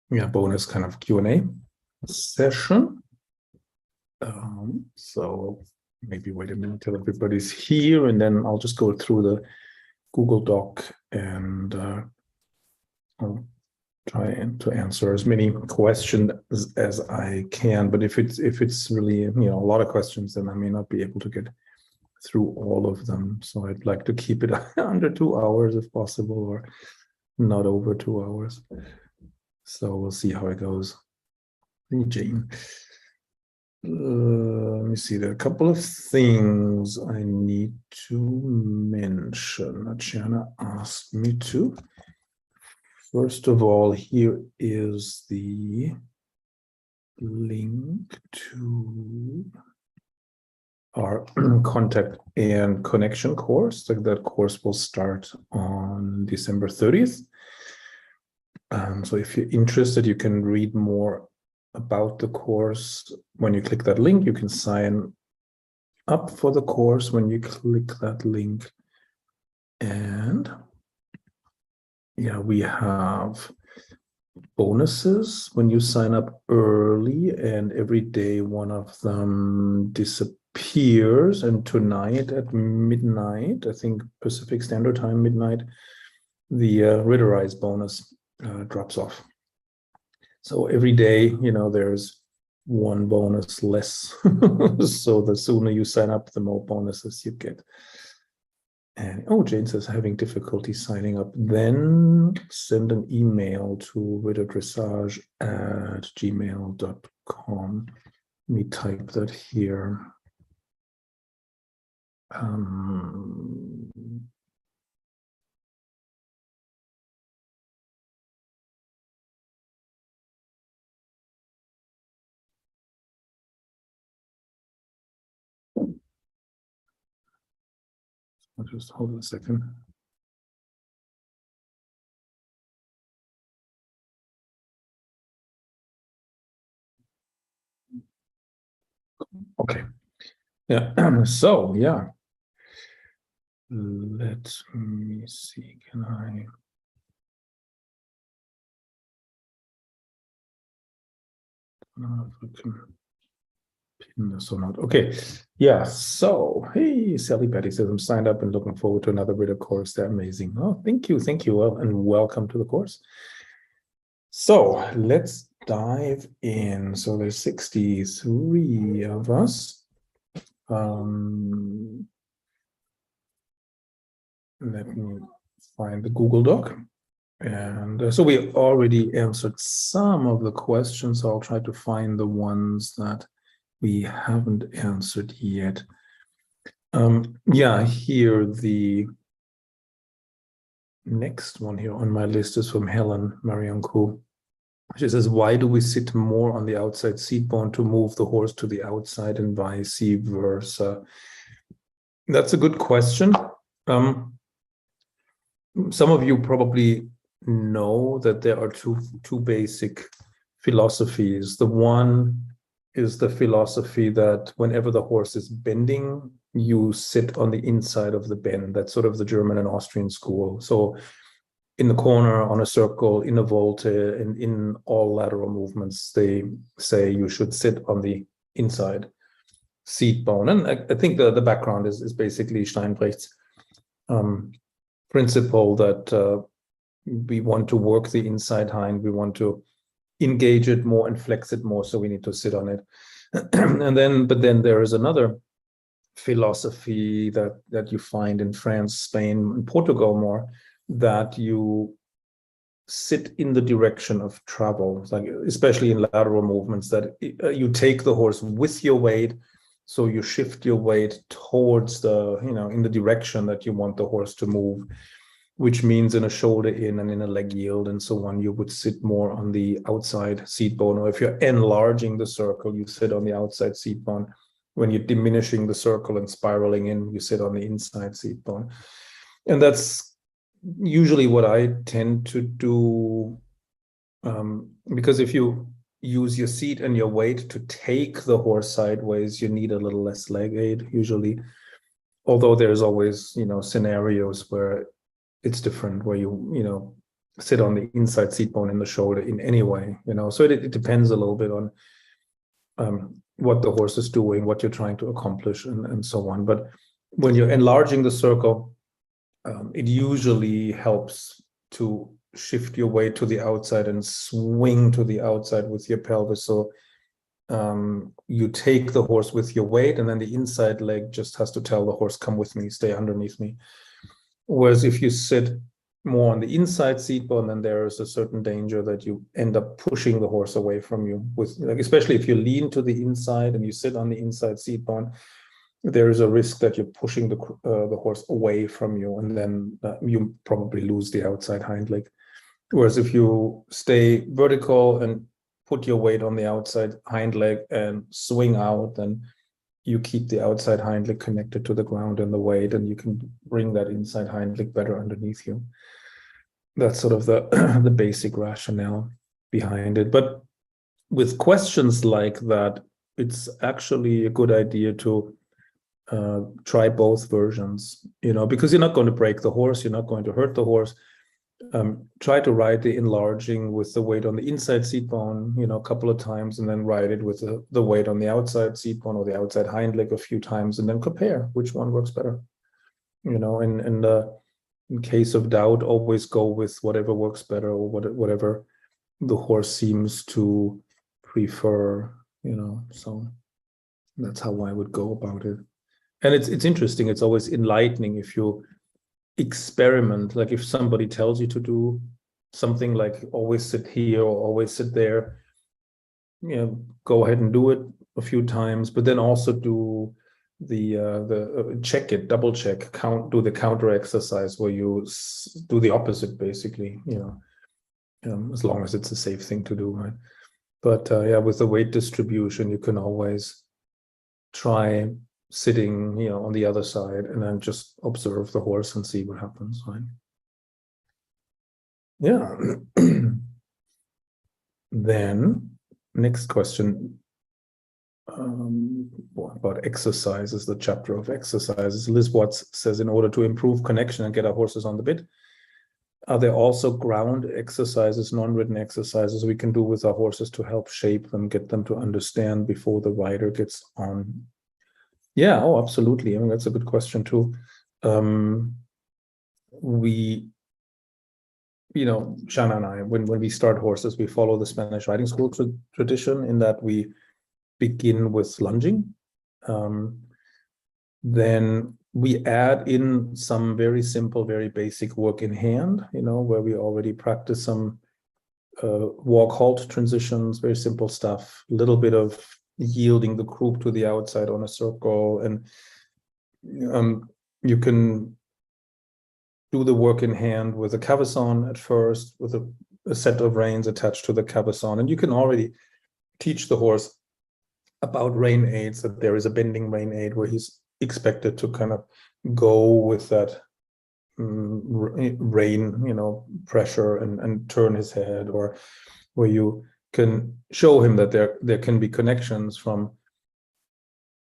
bonus kind of Q&A session. So maybe wait a minute till everybody's here, and then I'll just go through the Google Doc and I'll try to answer as many questions as I can. But if it's really a lot of questions, then I may not be able to get through all of them. So I'd like to keep it under 2 hours if possible, or not over 2 hours. So we'll see how it goes. Hey, Jane. Let me see. There are a couple of things I need to mention that Shanna asked me to. First of all, here is the link to our contact and connection course. That course will start on December 30th. So if you're interested, you can read more about the course. When you click that link, you can sign up for the course when you click that link. And yeah, we have bonuses when you sign up early, and every day one of them disappears. And tonight at midnight, I think Pacific Standard Time, midnight, the Retraining bonus drops off. So every day, there's one bonus less. So the sooner you sign up, the more bonuses you get. And Jane says having difficulty signing up. Then send an email to widowdressage@gmail.com. Let me type that here. I'll just hold a second. Okay. Yeah. So yeah. Let me see. Can I? I don't know if I can pin this or not. Okay. Yeah. So hey, Sally Betty says I'm signed up and looking forward to another bit of course. They're amazing. Oh, thank you. Thank you. Well, and welcome to the course. So let's dive in. So there's 63 of us. Let me find the Google Doc. And so we already answered some of the questions. So I'll try to find the ones that we haven't answered yet. Yeah, here the next one here on my list is from Helen Mariancu. She says, why do we sit more on the outside seat bone to move the horse to the outside and vice versa? That's a good question. Some of you probably know that there are two basic philosophies. The one is the philosophy that whenever the horse is bending, you sit on the inside of the bend. That's sort of the German and Austrian school. So in the corner, on a circle, in a volte, and in all lateral movements, they say you should sit on the inside seat bone. And I think the background is basically Steinbrecht's principle that we want to work the inside hind, we want to engage it more and flex it more, so we need to sit on it. But then there is another philosophy that you find in France, Spain, and Portugal more, that you sit in the direction of travel, like especially in lateral movements, that you take the horse with your weight, so you shift your weight towards the, in the direction that you want the horse to move, which means in a shoulder in and in a leg yield and so on, you would sit more on the outside seat bone. Or if you're enlarging the circle, you sit on the outside seat bone. When you're diminishing the circle and spiraling in, you sit on the inside seat bone. And that's usually what I tend to do, because if you use your seat and your weight to take the horse sideways, you need a little less leg aid usually. Although there's always, scenarios where it's different, where you sit on the inside seat bone in the shoulder in any way, so it depends a little bit on what the horse is doing, what you're trying to accomplish, and so on. But when you're enlarging the circle, it usually helps to shift your weight to the outside and swing to the outside with your pelvis. So you take the horse with your weight, and then the inside leg just has to tell the horse, come with me, stay underneath me. Whereas if you sit more on the inside seat bone, then there is a certain danger that you end up pushing the horse away from you, with, like, especially if you lean to the inside and you sit on the inside seat bone, there is a risk that you're pushing the horse away from you, and then you probably lose the outside hind leg. Whereas if you stay vertical and put your weight on the outside hind leg and swing out, then you keep the outside hind leg connected to the ground and the weight, and you can bring that inside hind leg better underneath you. That's sort of the basic rationale behind it. But with questions like that, it's actually a good idea to try both versions, because you're not going to break the horse, you're not going to hurt the horse. Try to ride the enlarging with the weight on the inside seat bone, a couple of times, and then ride it with the weight on the outside seat bone or the outside hind leg a few times, and then compare which one works better. And in case of doubt, always go with whatever works better, or whatever the horse seems to prefer. So that's how I would go about it. And it's interesting. It's always enlightening if you experiment, like if somebody tells you to do something like always sit here or always sit there, go ahead and do it a few times, but then also do the check it, double check, do the counter exercise where you do the opposite, basically, as long as it's a safe thing to do, right? But with the weight distribution, you can always try sitting, on the other side, and then just observe the horse and see what happens, right? Yeah. Then next question, about exercises, the chapter of exercises. Liz Watts says, in order to improve connection and get our horses on the bit, are there also ground exercises, non-written exercises we can do with our horses to help shape them, get them to understand before the rider gets on? Yeah, absolutely. I mean, that's a good question too. We, Shanna and I, when we start horses, we follow the Spanish riding school tradition in that we begin with lunging. Then we add in some very simple, very basic work in hand, where we already practice some walk halt transitions, very simple stuff, a little bit of yielding the croup to the outside on a circle, and you can do the work in hand with a cavesson at first, with a set of reins attached to the cavesson, and you can already teach the horse about rein aids, that there is a bending rein aid where he's expected to kind of go with that rein, pressure and turn his head, or where you can show him that there can be connections from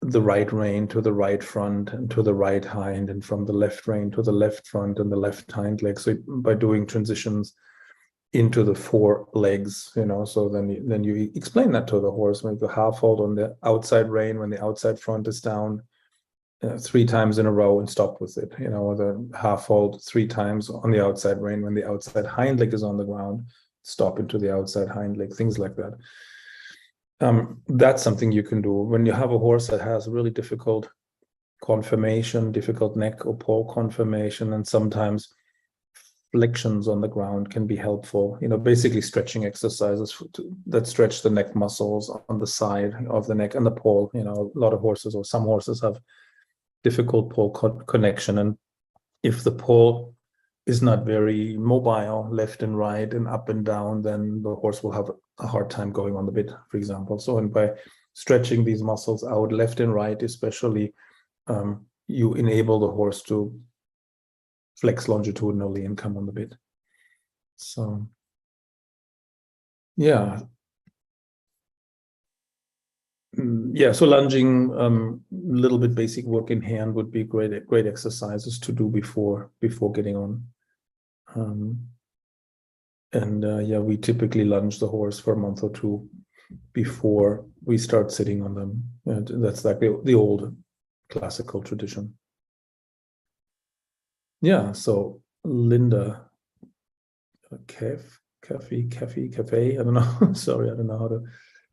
the right rein to the right front and to the right hind, and from the left rein to the left front and the left hind leg. So by doing transitions into the four legs, so then you explain that to the horse. Make the half hold on the outside rein when the outside front is down 3 times in a row and stop with it, or the half hold 3 times on the outside rein when the outside hind leg is on the ground, stop into the outside hind leg, things like that. That's something you can do when you have a horse that has really difficult conformation, difficult neck or paw conformation, and sometimes flexions on the ground can be helpful. Basically stretching exercises that stretch the neck muscles on the side of the neck and the paw. A lot of horses, or some horses, have difficult paw connection, and if the paw is not very mobile, left and right and up and down, then the horse will have a hard time going on the bit, for example. So, and by stretching these muscles out, left and right especially, you enable the horse to flex longitudinally and come on the bit. So, yeah. So lunging, little bit basic work in hand would be great exercises to do before getting on. And yeah, we typically lunge the horse for a month or two before we start sitting on them. And that's like the old classical tradition. Yeah, so Linda, cafe, I don't know. Sorry, I don't know how to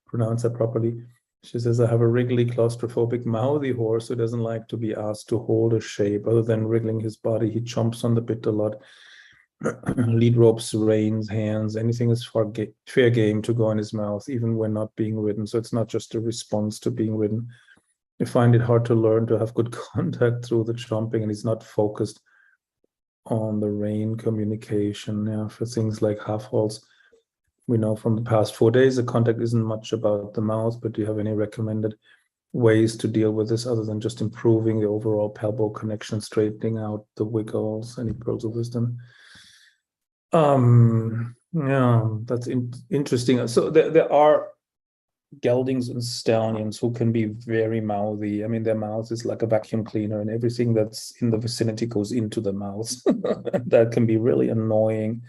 pronounce that properly. She says, I have a wriggly, claustrophobic, mouthy horse who doesn't like to be asked to hold a shape. Other than wriggling his body, he chomps on the bit a lot. Lead ropes, reins, hands, anything is fair game to go in his mouth, even when not being ridden. So it's not just a response to being ridden. I find it hard to learn to have good contact through the chomping, and he's not focused on the rein communication. Yeah, for things like half halts, we know from the past 4 days, the contact isn't much about the mouth, but do you have any recommended ways to deal with this other than just improving the overall PEL-BOW connection, straightening out the wiggles? Any pearls of wisdom? Yeah, that's interesting. So there are geldings and stallions who can be very mouthy. I mean, their mouth is like a vacuum cleaner, and everything that's in the vicinity goes into the mouth. That can be really annoying.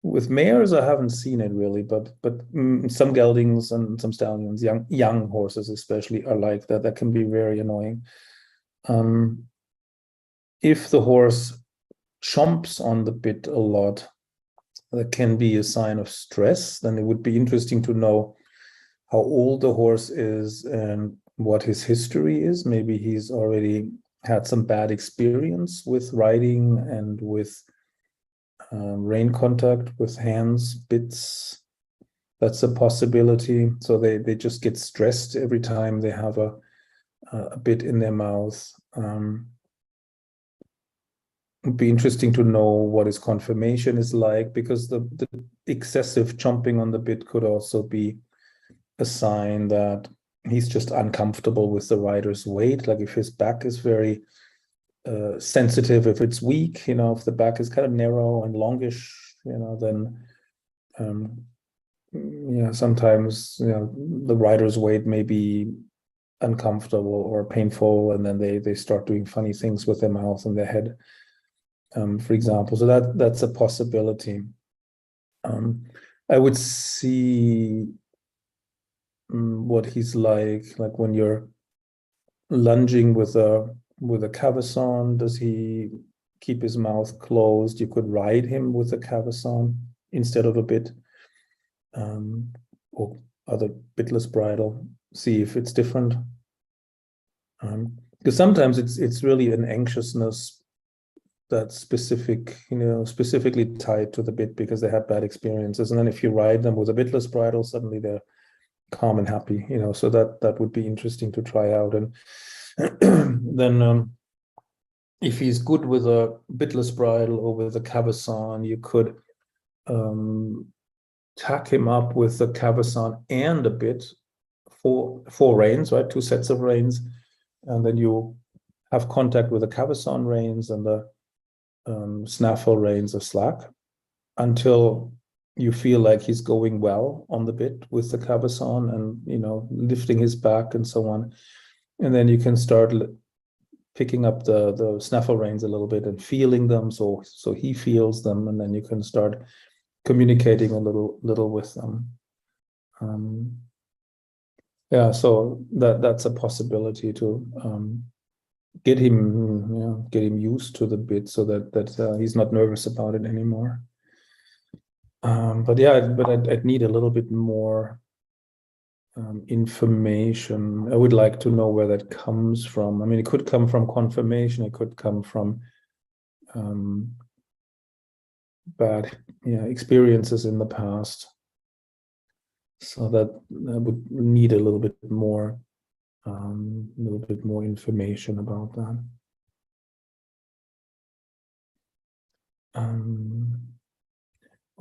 With mares, I haven't seen it really, but some geldings and some stallions, young horses especially, are like that. That can be very annoying. If the horse chomps on the bit a lot, that can be a sign of stress. Then it would be interesting to know how old the horse is and what his history is. Maybe he's already had some bad experience with riding and with rein contact with hands, bits. That's a possibility. So they just get stressed every time they have a bit in their mouth. It'd be interesting to know what his conformation is like, because the excessive chomping on the bit could also be a sign that he's just uncomfortable with the rider's weight. Like if his back is very sensitive, if it's weak, if the back is kind of narrow and longish, then sometimes the rider's weight may be uncomfortable or painful, and then they start doing funny things with their mouth and their head, for example. So that's a possibility. I would see what he's like when you're lunging with a cavesson. Does he keep his mouth closed? You could ride him with a cavesson instead of a bit, or other bitless bridle. See if it's different. Because sometimes it's really an anxiousness that's specifically tied to the bit because they had bad experiences. And then if you ride them with a bitless bridle, suddenly they're calm and happy, so that would be interesting to try out. And then if he's good with a bitless bridle or with a cavesson, you could tack him up with the cavesson and a bit, four reins, right? 2 sets of reins, and then you have contact with the cavesson reins and the snaffle reins of slack until you feel like he's going well on the bit with the cavesson and lifting his back and so on. And then you can start picking up the snaffle reins a little bit and feeling them, so he feels them, and then you can start communicating a little with them. Yeah, so that's a possibility to get him used to the bit, so that he's not nervous about it anymore. But I'd need a little bit more information. I would like to know where that comes from. I mean, it could come from confirmation. It could come from bad experiences in the past. So that I would need a little bit more information about that.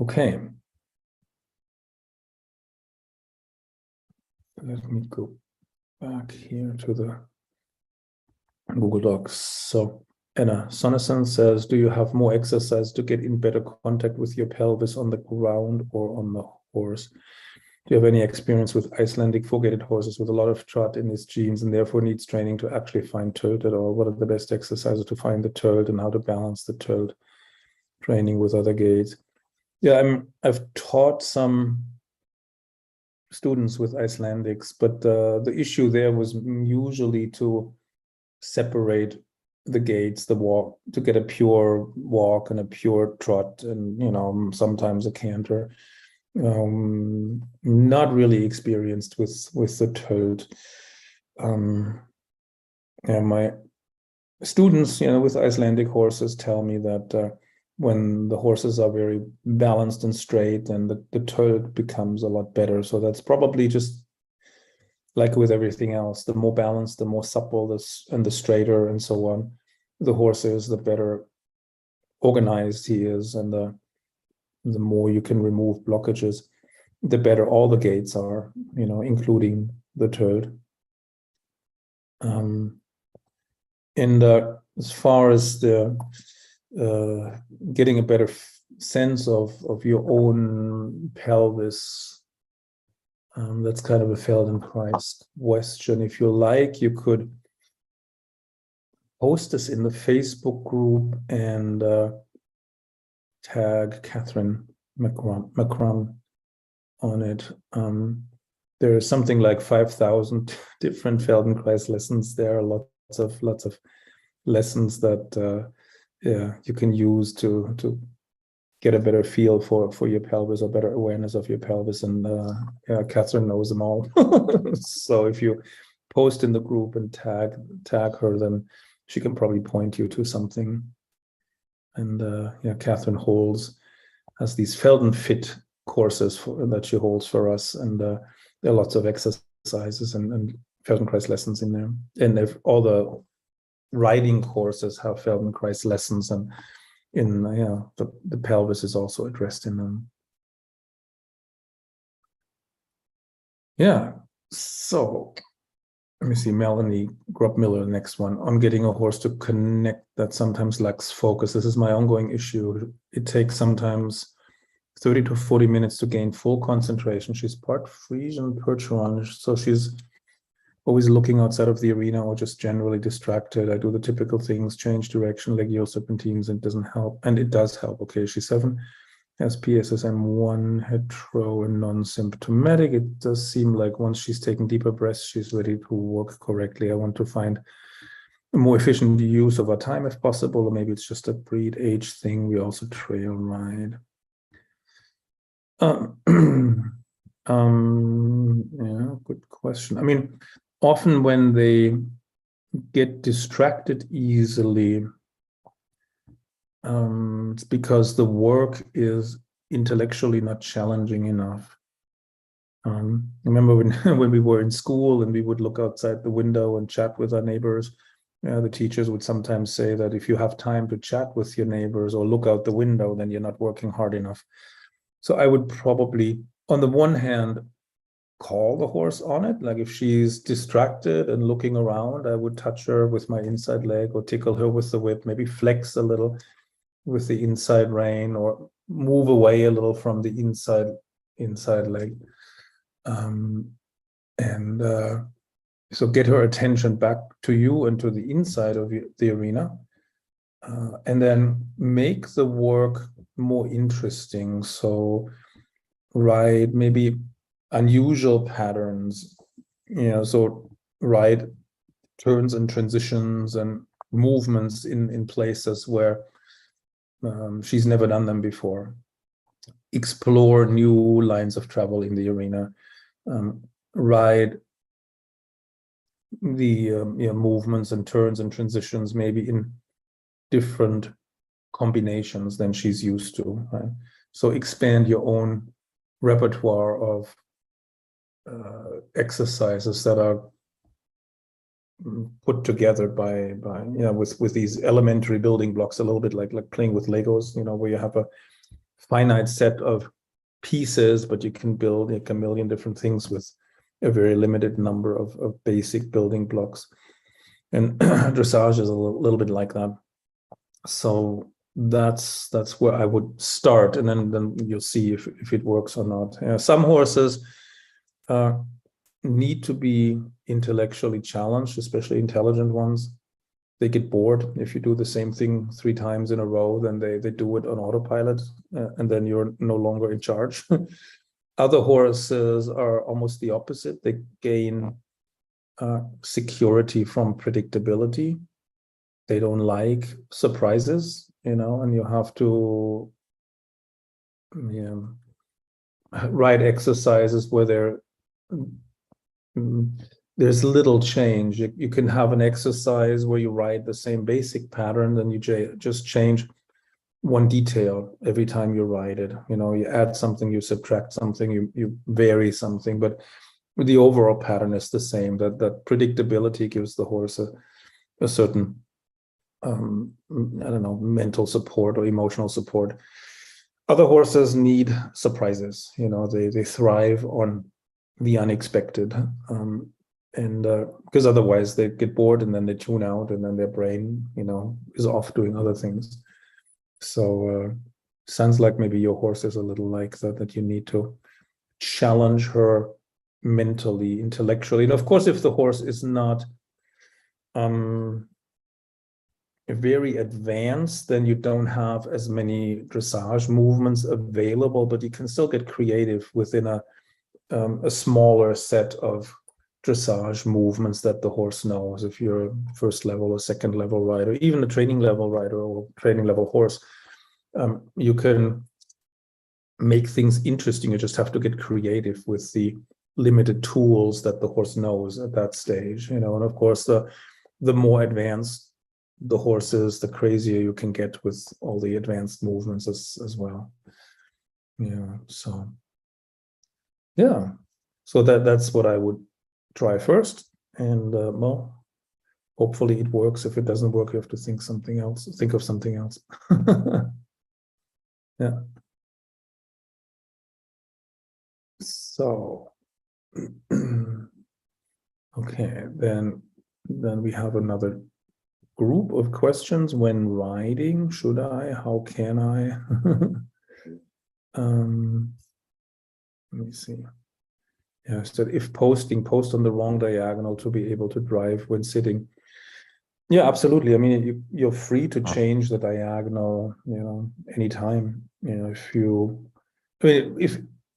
Okay. Let me go back here to the Google Docs. So Anna Sonneson says, do you have more exercise to get in better contact with your pelvis on the ground or on the horse? Do you have any experience with Icelandic four-gated horses with a lot of trot in its genes and therefore needs training to actually find tilt at all? What are the best exercises to find the tilt and how to balance the tilt training with other gaits? Yeah, I've taught some students with Icelandics, but the issue there was usually to separate the gaits, the walk, to get a pure walk and a pure trot, and sometimes a canter. Not really experienced with the toad. Yeah, my students, with Icelandic horses tell me that when the horses are very balanced and straight, and the toad becomes a lot better. So that's probably just like with everything else. The more balanced, the more supple, and the straighter and so on the horse is, the better organized he is, and the more you can remove blockages, the better all the gaits are, including the toad. And as far as the getting a better sense of your own pelvis, that's kind of a Feldenkrais question. If you like, you could post this in the Facebook group and tag Catherine Macron on it. There is something like 5,000 different Feldenkrais lessons. There are lots of lessons that you can use to get a better feel for your pelvis, or better awareness of your pelvis. And Catherine knows them all. So if you post in the group and tag her, then she can probably point you to something. And Catherine has these Feldenfit courses that she holds for us, and there are lots of exercises and Feldenkrais lessons in there. And if all the riding courses have Feldenkrais lessons, and the pelvis is also addressed in them. Yeah, so let me see, Melanie Grub-Miller, next one. On getting a horse to connect that sometimes lacks focus. This is my ongoing issue. It takes sometimes 30 to 40 minutes to gain full concentration. She's part Frisian Percheron, so she's always looking outside of the arena, or just generally distracted. I do the typical things, change direction, legio serpentines, and it doesn't help. And it does help. Okay, she's 7, has PSSM1, hetero, and non-symptomatic. It does seem like once she's taken deeper breaths, she's ready to work correctly. I want to find a more efficient use of our time if possible, or maybe it's just a breed age thing. We also trail ride. Yeah, good question. I mean, often when they get distracted easily, it's because the work is intellectually not challenging enough. Remember when we were in school and we would look outside the window and chat with our neighbors, the teachers would sometimes say that if you have time to chat with your neighbors or look out the window, then you're not working hard enough. So I would probably, on the one hand, call the horse on it. Like if she's distracted and looking around, I would touch her with my inside leg or tickle her with the whip, maybe flex a little with the inside rein, or move away a little from the inside leg. So get her attention back to you and to the inside of the arena, and then make the work more interesting. So ride maybe unusual patterns, so ride turns and transitions and movements in places where she's never done them before. Explore new lines of travel in the arena. Ride the movements and turns and transitions maybe in different combinations than she's used to, right? So expand your own repertoire of exercises that are put together by with these elementary building blocks, a little bit like playing with Legos, where you have a finite set of pieces, but you can build like a million different things with a very limited number of basic building blocks. And dressage is a little bit like that. So that's where I would start, and then you'll see if it works or not. Some horses need to be intellectually challenged, especially intelligent ones. they get bored. If you do the same thing 3 times in a row, then they do it on autopilot, and then you're no longer in charge. Other horses are almost the opposite. They gain security from predictability. They don't like surprises, you know, and you have to ride exercises where there's little change. You can have an exercise where you ride the same basic pattern, and you just change one detail every time you ride it. You know, you add something, you subtract something, you vary something, but the overall pattern is the same. That predictability gives the horse a certain I don't know, mental support or emotional support. Other horses need surprises. You know, they thrive on the unexpected, and because otherwise they get bored and then they tune out, and then their brain, you know, is off doing other things. So sounds like maybe your horse is a little like that you need to challenge her mentally, intellectually. And of course, if the horse is not very advanced, then you don't have as many dressage movements available, but you can still get creative within a smaller set of dressage movements that the horse knows. If you're a first level or second level rider, even a training level rider or training level horse, you can make things interesting. You just have to get creative with the limited tools that the horse knows at that stage, you know. And of course, the more advanced the horse is, the crazier you can get with all the advanced movements as well. Yeah, so yeah, so that's what I would try first, and well, hopefully it works. If it doesn't work, you have to think of something else. Yeah. So okay, then we have another group of questions. When riding, should I? How can I? Let me see. Yeah, so if post on the wrong diagonal to be able to drive when sitting. Yeah, absolutely. I mean, you're free to change the diagonal, you know, anytime. You know,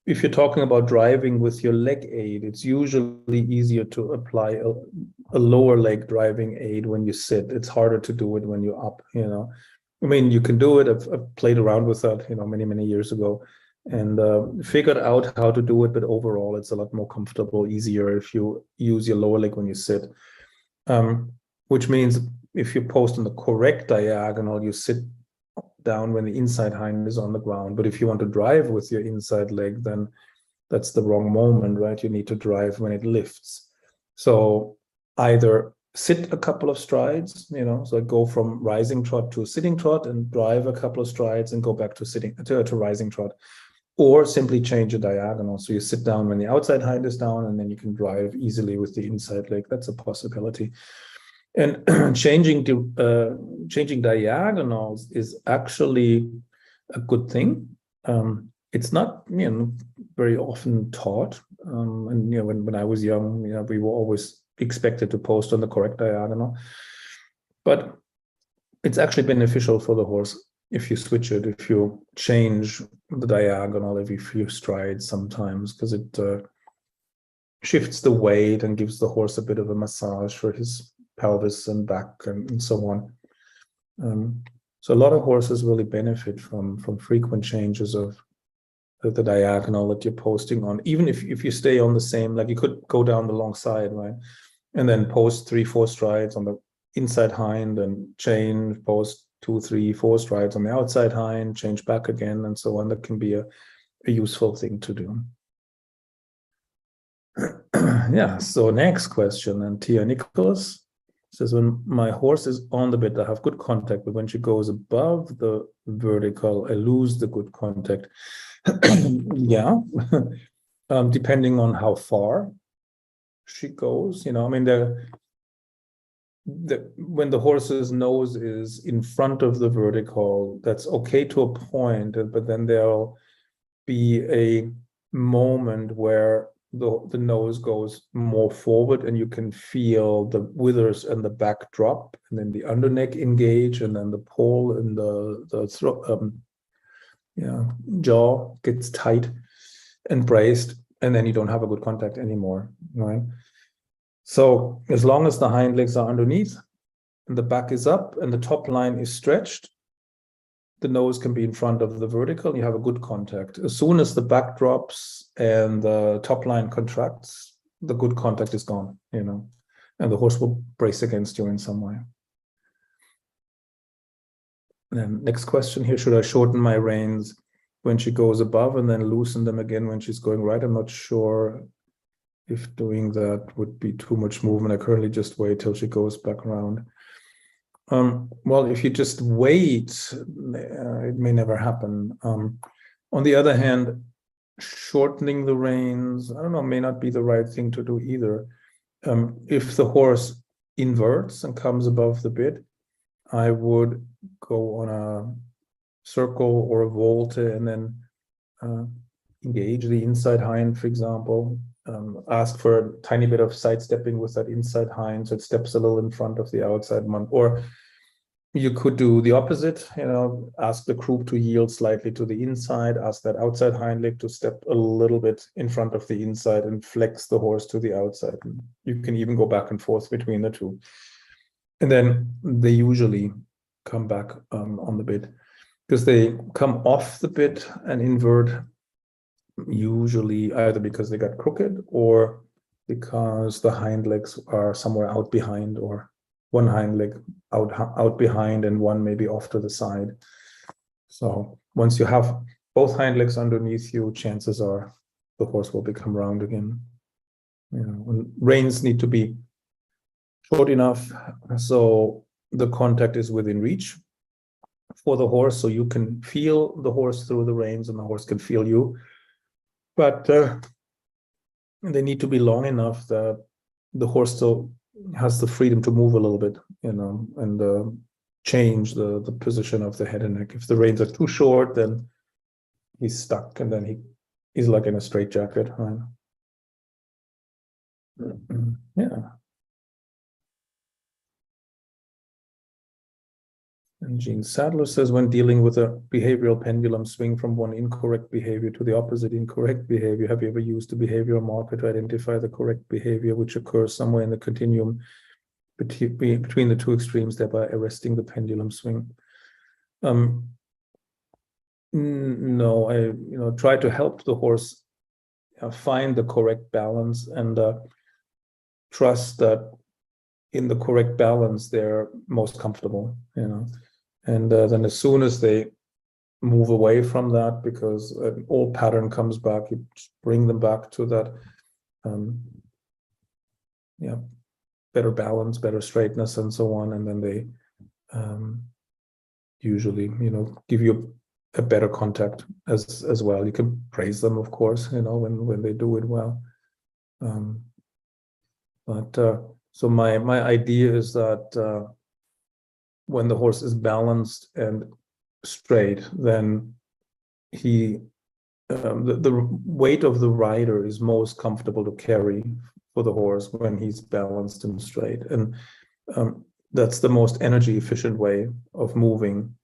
if you're talking about driving with your leg aid, it's usually easier to apply a lower leg driving aid when you sit. It's harder to do it when you're up, you know. I mean, you can do it. I've played around with that, you know, many years ago, and figured out how to do it. But overall, it's a lot more comfortable, easier if you use your lower leg when you sit. Which means if you post on the correct diagonal, you sit down when the inside hind is on the ground. But if you want to drive with your inside leg, then that's the wrong moment, right? You need to drive when it lifts. So either sit a couple of strides, you know, so go from rising trot to sitting trot and drive a couple of strides and go back to rising trot, or simply change a diagonal. So you sit down when the outside hind is down, and then you can drive easily with the inside leg. That's a possibility. And changing diagonals is actually a good thing. It's not, you know, very often taught. And you know, when I was young, you know, we were always expected to post on the correct diagonal. But it's actually beneficial for the horse if you switch it, if you change the diagonal every few strides sometimes, because it shifts the weight and gives the horse a bit of a massage for his pelvis and back and so on. So a lot of horses really benefit from frequent changes of the diagonal that you're posting on. Even if you stay on the same, like you could go down the long side, right? And then post 3-4 strides on the inside hind and change, post 2-3-4 strides on the outside hind, change back again, and so on. That can be a useful thing to do. Yeah, so next question, and Tia Nicholas says, when my horse is on the bit, I have good contact, but when she goes above the vertical, I lose the good contact. Yeah, depending on how far she goes, you know, I mean, when the horse's nose is in front of the vertical, that's okay to a point, but then there'll be a moment where the nose goes more forward, and you can feel the withers and the back drop, and then the underneck engage, and then the pole and the throat, jaw gets tight and braced, and then you don't have a good contact anymore, right? So as long as the hind legs are underneath and the back is up and the top line is stretched, the nose can be in front of the vertical, you have a good contact. As soon as the back drops and the top line contracts, the good contact is gone, and the horse will brace against you in some way. And then next question here, should I shorten my reins when she goes above and then loosen them again when she's going right? I'm not sure if doing that would be too much movement. I currently just wait till she goes back around. Well, if you just wait, it may never happen. On the other hand, shortening the reins, I don't know, may not be the right thing to do either. If the horse inverts and comes above the bit, I would go on a circle or a volte and then engage the inside hind, for example. Ask for a tiny bit of sidestepping with that inside hind, so it steps a little in front of the outside one. Or you could do the opposite, ask the croup to yield slightly to the inside, ask that outside hind leg to step a little bit in front of the inside and flex the horse to the outside. And you can even go back and forth between the two. And then they usually come back on the bit, because they come off the bit and invert, usually either because they got crooked or because the hind legs are somewhere out behind, or one hind leg out behind and one maybe off to the side. So once you have both hind legs underneath you, chances are the horse will become round again. And reins need to be short enough so the contact is within reach for the horse, so you can feel the horse through the reins and the horse can feel you. But they need to be long enough that the horse still has the freedom to move a little bit, and change the position of the head and neck. If the reins are too short, then he's stuck, and then he's like in a straitjacket, right? Yeah. And Gene Sadler says, when dealing with a behavioral pendulum swing from one incorrect behavior to the opposite incorrect behavior, have you ever used a behavioral marker to identify the correct behavior which occurs somewhere in the continuum between the two extremes, thereby arresting the pendulum swing? No, I try to help the horse find the correct balance and trust that in the correct balance they're most comfortable, and then as soon as they move away from that, because an old pattern comes back, you bring them back to that better balance, better straightness, and so on, and then they usually give you a better contact as well. You can praise them, of course, when they do it well. So my idea is that when the horse is balanced and straight, then the weight of the rider is most comfortable to carry for the horse when he's balanced and straight. And that's the most energy efficient way of moving,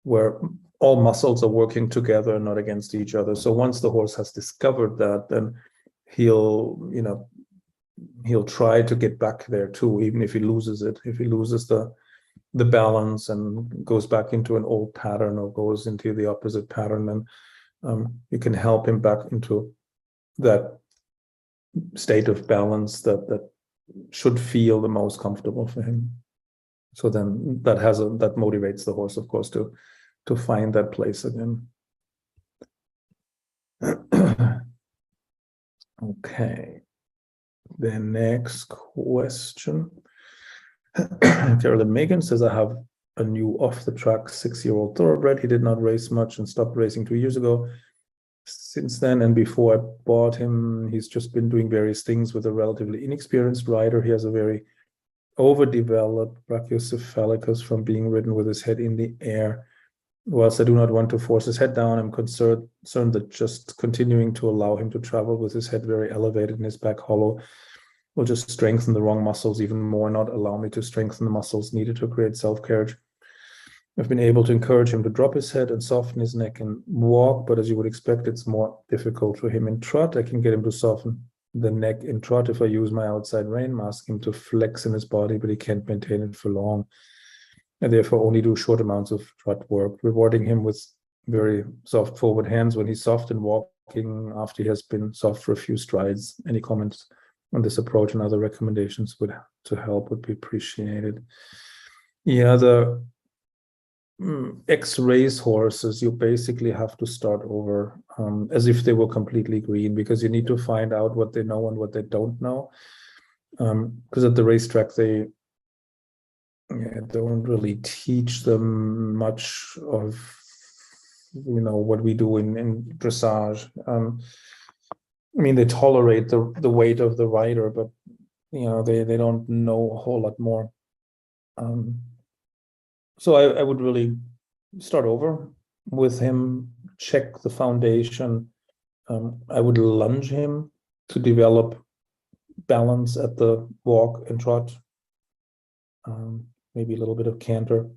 where all muscles are working together and not against each other. So once the horse has discovered that, then he'll try to get back there too, even if he loses it. If he loses the balance and goes back into an old pattern or goes into the opposite pattern, then you can help him back into that state of balance that should feel the most comfortable for him. So then that motivates the horse, of course, to find that place again. Okay. The next question. Carolyn Megan says, I have a new off-the-track 6-year-old thoroughbred. He did not race much and stopped racing 2 years ago. Since then, and before I bought him, he's just been doing various things with a relatively inexperienced rider. He has a very overdeveloped brachiocephalicus from being ridden with his head in the air. whilst I do not want to force his head down, I'm concerned that just continuing to allow him to travel with his head very elevated and his back hollow will just strengthen the wrong muscles even more, not allow me to strengthen the muscles needed to create self-carriage. I've been able to encourage him to drop his head and soften his neck and walk, but as you would expect, it's more difficult for him in trot. I can get him to soften the neck in trot if I use my outside rein, ask him to flex in his body, but he can't maintain it for long. And therefore only do short amounts of trot work, rewarding him with very soft forward hands when he's soft and walking after he has been soft for a few strides. Any comments on this approach and other recommendations would be appreciated. Yeah, the X-race horses, you basically have to start over as if they were completely green, because you need to find out what they know and what they don't know. Because at the racetrack, they don't really teach them much of, what we do in dressage. I mean, they tolerate the weight of the rider, but they don't know a whole lot more. So I would really start over with him, check the foundation. I would lunge him to develop balance at the walk and trot, maybe a little bit of canter.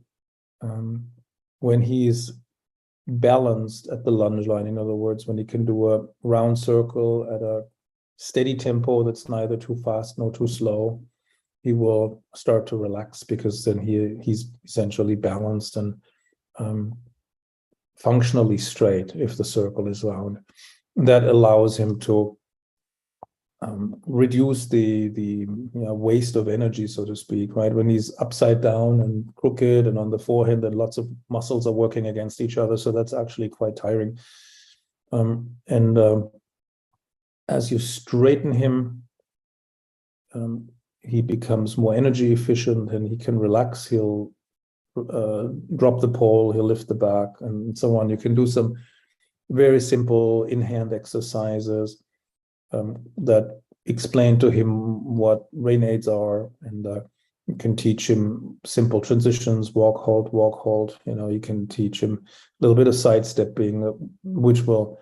When he's balanced at the lunge line, in other words, when he can do a round circle at a steady tempo that's neither too fast nor too slow, he will start to relax, because then he's essentially balanced and functionally straight if the circle is round. That allows him to reduce the waste of energy, so to speak, right? When he's upside down and crooked and on the forehand, and lots of muscles are working against each other, so that's actually quite tiring. As you straighten him, he becomes more energy efficient and he can relax. He'll drop the pole, he'll lift the back, and so on. You can do some very simple in-hand exercises that explain to him what rein aids are, and you can teach him simple transitions, walk, hold. You can teach him a little bit of sidestepping, which will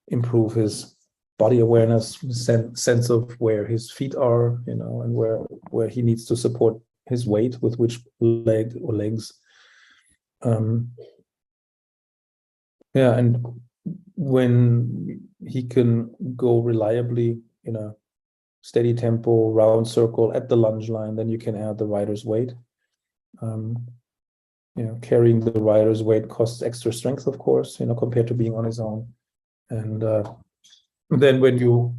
improve his body awareness, sense of where his feet are, and where he needs to support his weight with which leg or legs. And when he can go reliably in a steady tempo, round circle at the lunge line, then you can add the rider's weight. Carrying the rider's weight costs extra strength, of course, compared to being on his own. And then when you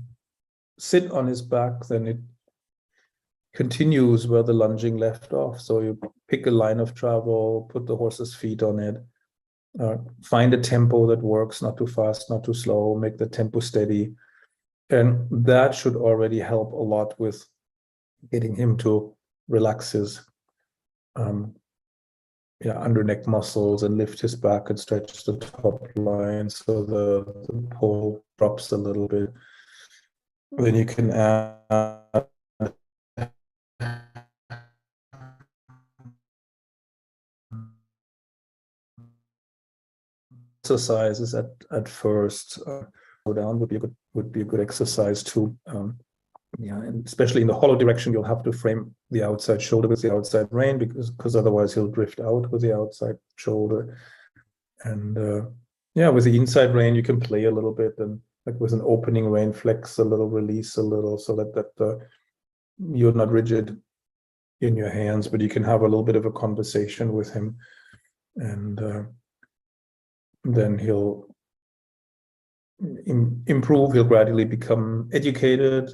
sit on his back, then it continues where the lunging left off. So you pick a line of travel, put the horse's feet on it, find a tempo that works, not too fast, not too slow, make the tempo steady. And that should already help a lot with getting him to relax his under neck muscles and lift his back and stretch the top line, so the pole drops a little bit. Then you can add exercises at first. Go down would be a good exercise too. And especially in the hollow direction, you'll have to frame the outside shoulder with the outside rein, because otherwise he'll drift out with the outside shoulder. And with the inside rein, you can play a little bit, and like with an opening rein, flex a little, release a little, so that you're not rigid in your hands, but you can have a little bit of a conversation with him, and then he'll improve. He'll gradually become educated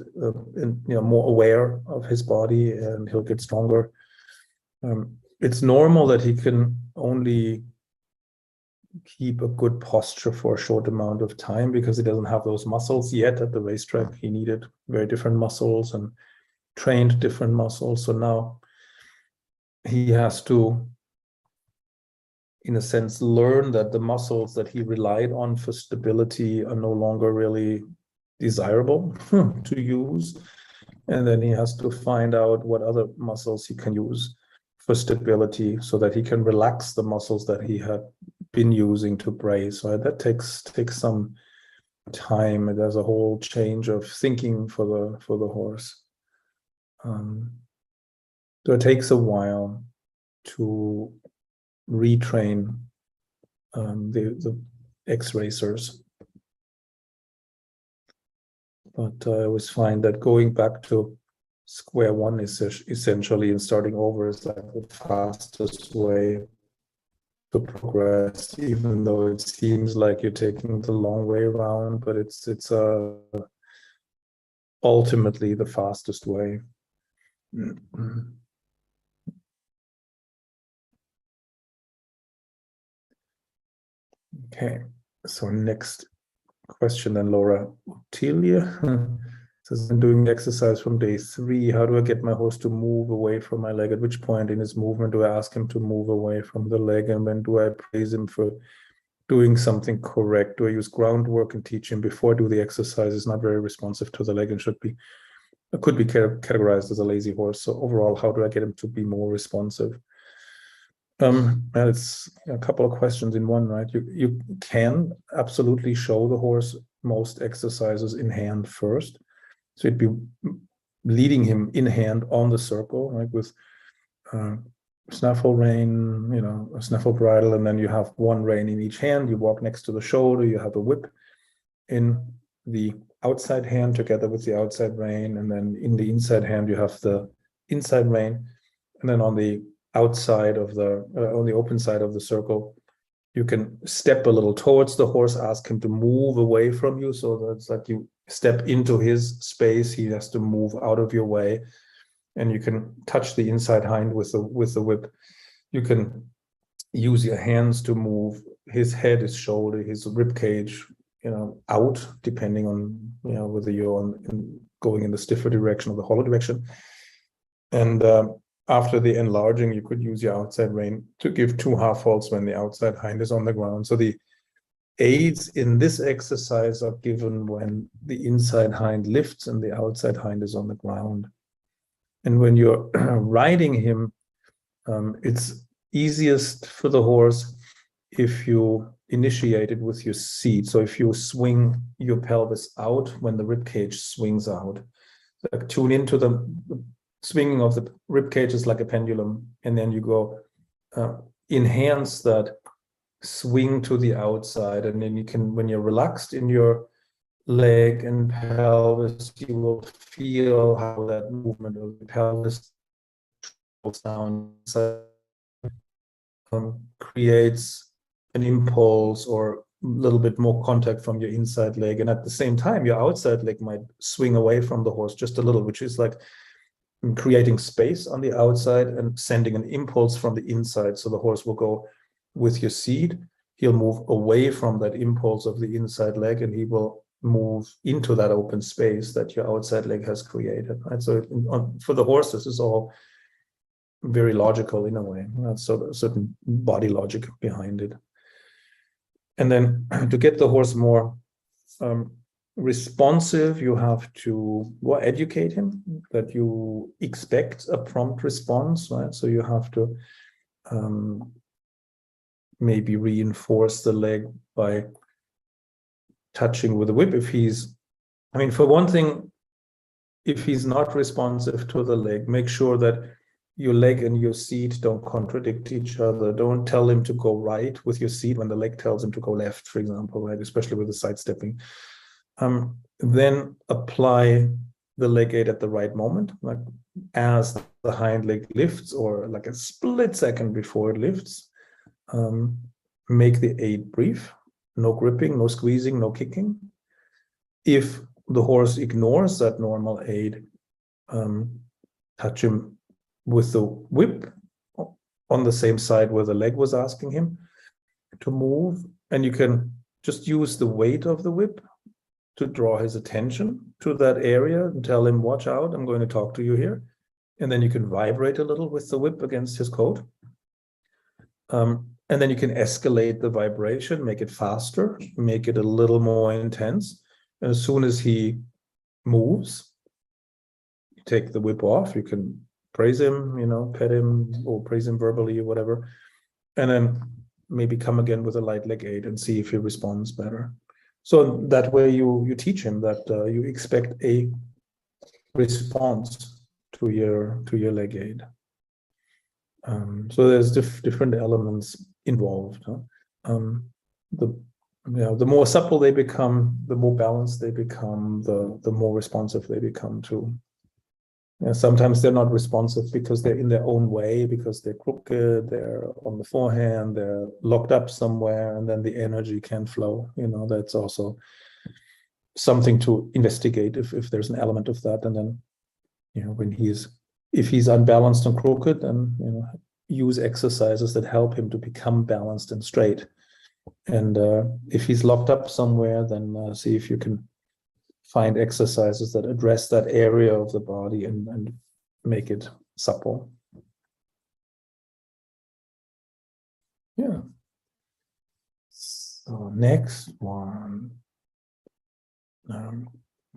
and more aware of his body, and he'll get stronger. It's normal that he can only keep a good posture for a short amount of time, because he doesn't have those muscles yet at the racetrack. He needed very different muscles and trained different muscles. So now he has to, in a sense, learn that the muscles that he relied on for stability are no longer really desirable to use. And then he has to find out what other muscles he can use for stability, so that he can relax the muscles that he had been using to brace, right? That takes some time, and there's a whole change of thinking for the horse. So it takes a while to retrain the ex-racers. But I always find that going back to square one is essentially, and starting over is like the fastest way to progress, even though it seems like you're taking the long way around, but it's ultimately the fastest way. Okay, so next question then, Laura Ottilia says, I'm doing the exercise from day 3. How do I get my horse to move away from my leg? At which point in his movement do I ask him to move away from the leg? And when do I praise him for doing something correct? Do I use groundwork and teach him before I do the exercise? Is not very responsive to the leg and could be categorized as a lazy horse. So overall, how do I get him to be more responsive? And it's a couple of questions in one, right? You can absolutely show the horse most exercises in hand first. So it'd be leading him in hand on the circle, right, with snaffle rein, a snaffle bridle, and then you have one rein in each hand. You walk next to the shoulder. You have a whip in the outside hand together with the outside rein, and then in the inside hand you have the inside rein, and then on the outside of on the open side of the circle, you can step a little towards the horse, ask him to move away from you. So that's like you step into his space, he has to move out of your way, and you can touch the inside hind with the whip. You can use your hands to move his head, his shoulder, his rib cage, out, depending on whether you're going in the stiffer direction or the hollow direction. And after the enlarging, you could use your outside rein to give 2 half holds when the outside hind is on the ground. So the aids in this exercise are given when the inside hind lifts and the outside hind is on the ground. And when you're riding him, it's easiest for the horse if you initiate it with your seat. So if you swing your pelvis out when the rib cage swings out, like tune into the swinging of the rib cage is like a pendulum, and then you go enhance that swing to the outside, and then you can, when you're relaxed in your leg and pelvis, you will feel how that movement of the pelvis down creates an impulse or a little bit more contact from your inside leg, and at the same time your outside leg might swing away from the horse just a little, which is like creating space on the outside and sending an impulse from the inside. So the horse will go with your seat, he'll move away from that impulse of the inside leg, and he will move into that open space that your outside leg has created, right? So for the horse, this is all very logical in a way. That's sort of a certain body logic behind it. And then to get the horse more responsive, you have to educate him that you expect a prompt response, right? So you have to maybe reinforce the leg by touching with the whip. If he's, for one thing, if he's not responsive to the leg, make sure that your leg and your seat don't contradict each other. Don't tell him to go right with your seat when the leg tells him to go left, for example, right? Especially with the sidestepping. Then apply the leg aid at the right moment, like as the hind leg lifts or like a split second before it lifts. Make the aid brief, no gripping, no squeezing, no kicking. If the horse ignores that normal aid, touch him with the whip on the same side where the leg was asking him to move, and you can just use the weight of the whip to draw his attention to that area and tell him, watch out, I'm going to talk to you here. And then you can vibrate a little with the whip against his coat. And then you can escalate the vibration, make it faster, make it a little more intense. And as soon as he moves, you take the whip off. You can praise him, pet him, or praise him verbally or whatever. And then maybe come again with a light leg aid and see if he responds better. So that way you teach him that you expect a response to your leg aid. So there's different elements involved. Huh? The more supple they become, the more balanced they become, the more responsive they become too. Sometimes they're not responsive because they're in their own way, because they're crooked, they're on the forehand, they're locked up somewhere, and then the energy can't flow. That's also something to investigate if there's an element of that. And then, if he's unbalanced and crooked, then use exercises that help him to become balanced and straight. And if he's locked up somewhere, then see if you can find exercises that address that area of the body and make it supple. Yeah. So next one.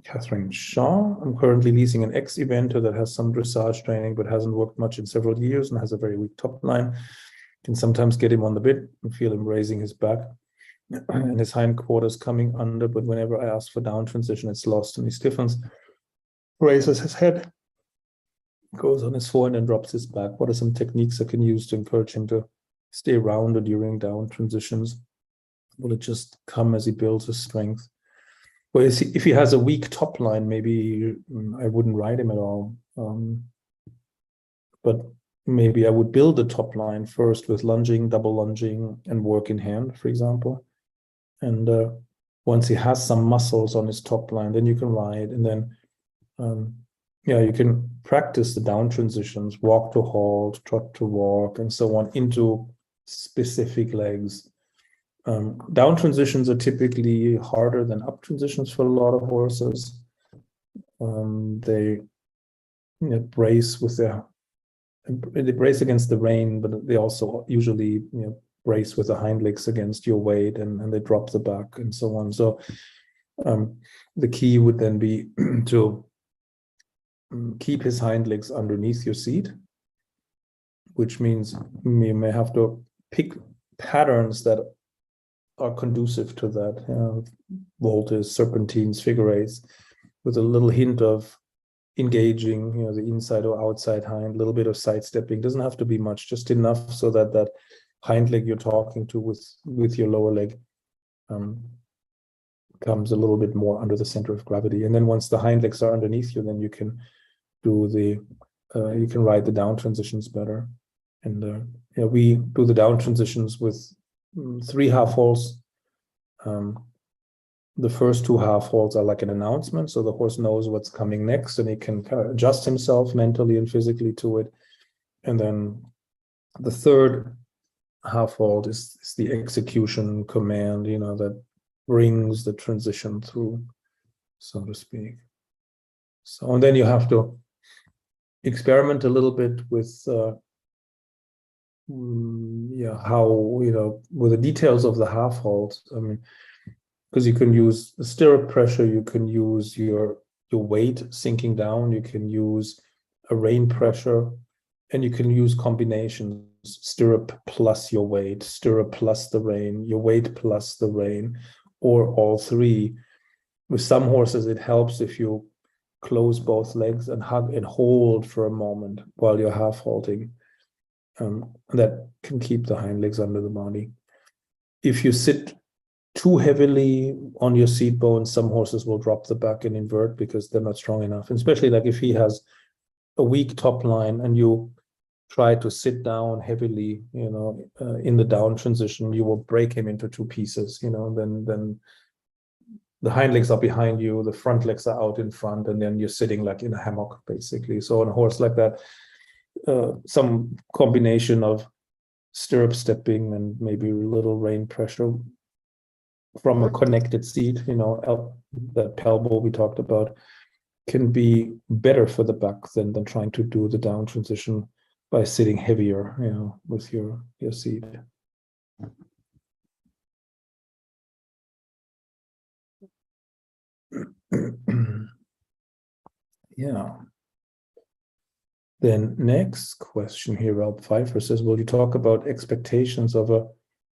Catherine Shaw. I'm currently leasing an ex-eventer that has some dressage training but hasn't worked much in several years and has a very weak top line. Can sometimes get him on the bit and feel him raising his back and his hindquarters coming under, but whenever I ask for down transition, it's lost and he stiffens, raises his head, goes on his forehand and drops his back. What are some techniques I can use to encourage him to stay rounded during down transitions? Will it just come as he builds his strength? Well, if he has a weak top line, maybe I wouldn't ride him at all. But maybe I would build the top line first with lunging, double lunging, and work in hand, for example. And once he has some muscles on his top line, then you can ride. And then, you can practice the down transitions, walk to halt, trot to walk, and so on into specific legs. Down transitions are typically harder than up transitions for a lot of horses. They brace with they brace against the rein, but they also usually brace with the hind legs against your weight, and they drop the back and so on. So the key would then be to keep his hind legs underneath your seat, which means you may have to pick patterns that are conducive to that. Voltas, serpentines, figure eights, with a little hint of engaging, the inside or outside hind, a little bit of sidestepping. Doesn't have to be much, just enough so that that hind leg you're talking to with your lower leg comes a little bit more under the center of gravity. And then once the hind legs are underneath you, then you can do you can ride the down transitions better. And we do the down transitions with 3 half halts. The first 2 half halts are like an announcement, so the horse knows what's coming next and he can kind of adjust himself mentally and physically to it. And then the third half halt is the execution command, that brings the transition through, so to speak. So, and then you have to experiment a little bit with how, with the details of the half halt. I mean, because you can use the stirrup pressure, you can use your weight sinking down, you can use a rein pressure, and you can use combinations: stirrup plus your weight, stirrup plus the rein, your weight plus the rein, or all 3. With some horses, it helps if you close both legs and hug and hold for a moment while you're half halting. That can keep the hind legs under the body. If you sit too heavily on your seat bones, some horses will drop the back and invert because they're not strong enough. And especially like if he has a weak top line and you try to sit down heavily, in the down transition, you will break him into 2 pieces, then the hind legs are behind you, the front legs are out in front, and then you're sitting like in a hammock, basically. So on a horse like that, some combination of stirrup stepping and maybe a little rein pressure from a connected seat, that PEL-BOW we talked about, can be better for the back than trying to do the down transition by sitting heavier, with your seat. Yeah. Then next question here, Rob Pfeiffer says, will you talk about expectations of a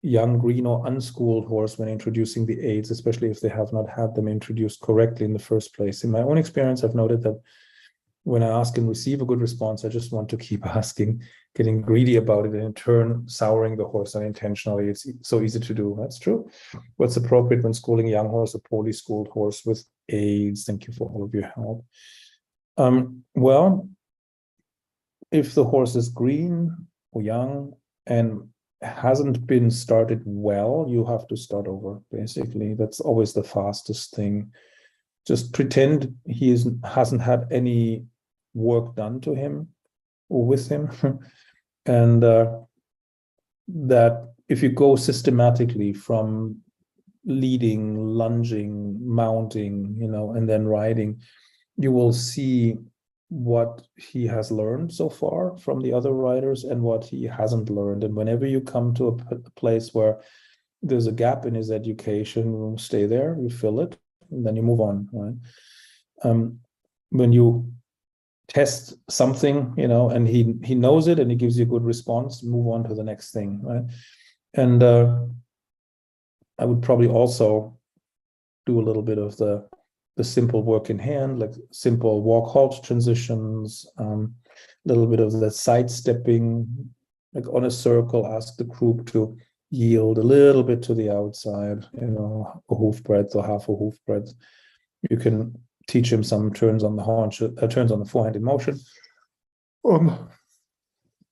young green or unschooled horse when introducing the aids, especially if they have not had them introduced correctly in the first place. In my own experience, I've noted that when I ask and receive a good response, I just want to keep asking, getting greedy about it, and in turn, souring the horse unintentionally. It's so easy to do. That's true. What's appropriate when schooling a young horse, a poorly schooled horse with aids? Thank you for all of your help. Well, if the horse is green or young and hasn't been started well, you have to start over, basically. That's always the fastest thing. Just pretend he hasn't had any work done to him or with him. And that if you go systematically from leading, lunging, mounting, and then riding, you will see what he has learned so far from the other riders and what he hasn't learned. And whenever you come to a place where there's a gap in his education, you stay there, you fill it, and then you move on, right? When you test something, and he knows it and he gives you a good response, move on to the next thing, right? And I would probably also do a little bit of the simple work in hand, like simple walk halt transitions, a little bit of the sidestepping, like on a circle, ask the group to yield a little bit to the outside, a hoof breadth or half a hoof breadth. You can teach him some turns on the haunch, turns on the forehand in motion.